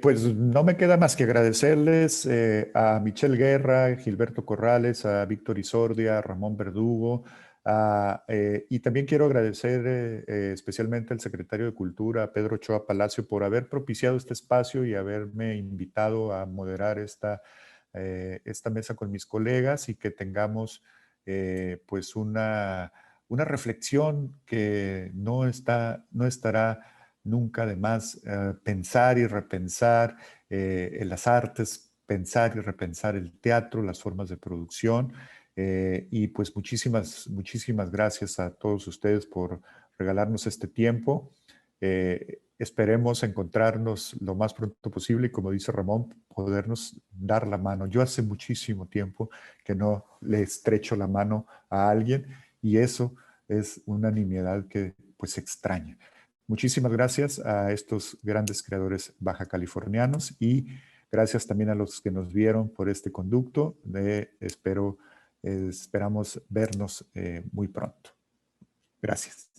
S2: pues no me queda más que agradecerles a Michelle Guerra, Gilberto Corrales, a Víctor Isordia, a Ramón Verdugo, y también quiero agradecer especialmente al secretario de Cultura, Pedro Ochoa Palacio, por haber propiciado este espacio y haberme invitado a moderar esta mesa con mis colegas, y que tengamos pues una una reflexión que no estará nunca de más, pensar y repensar en las artes, pensar y repensar el teatro, las formas de producción. Y pues muchísimas gracias a todos ustedes por regalarnos este tiempo. Esperemos encontrarnos lo más pronto posible y, como dice Ramón, podernos dar la mano. Yo hace muchísimo tiempo que no le estrecho la mano a alguien y eso es una nimiedad que pues extraña. Muchísimas gracias a estos grandes creadores baja californianos y gracias también a los que nos vieron por este conducto. Esperamos vernos muy pronto. Gracias.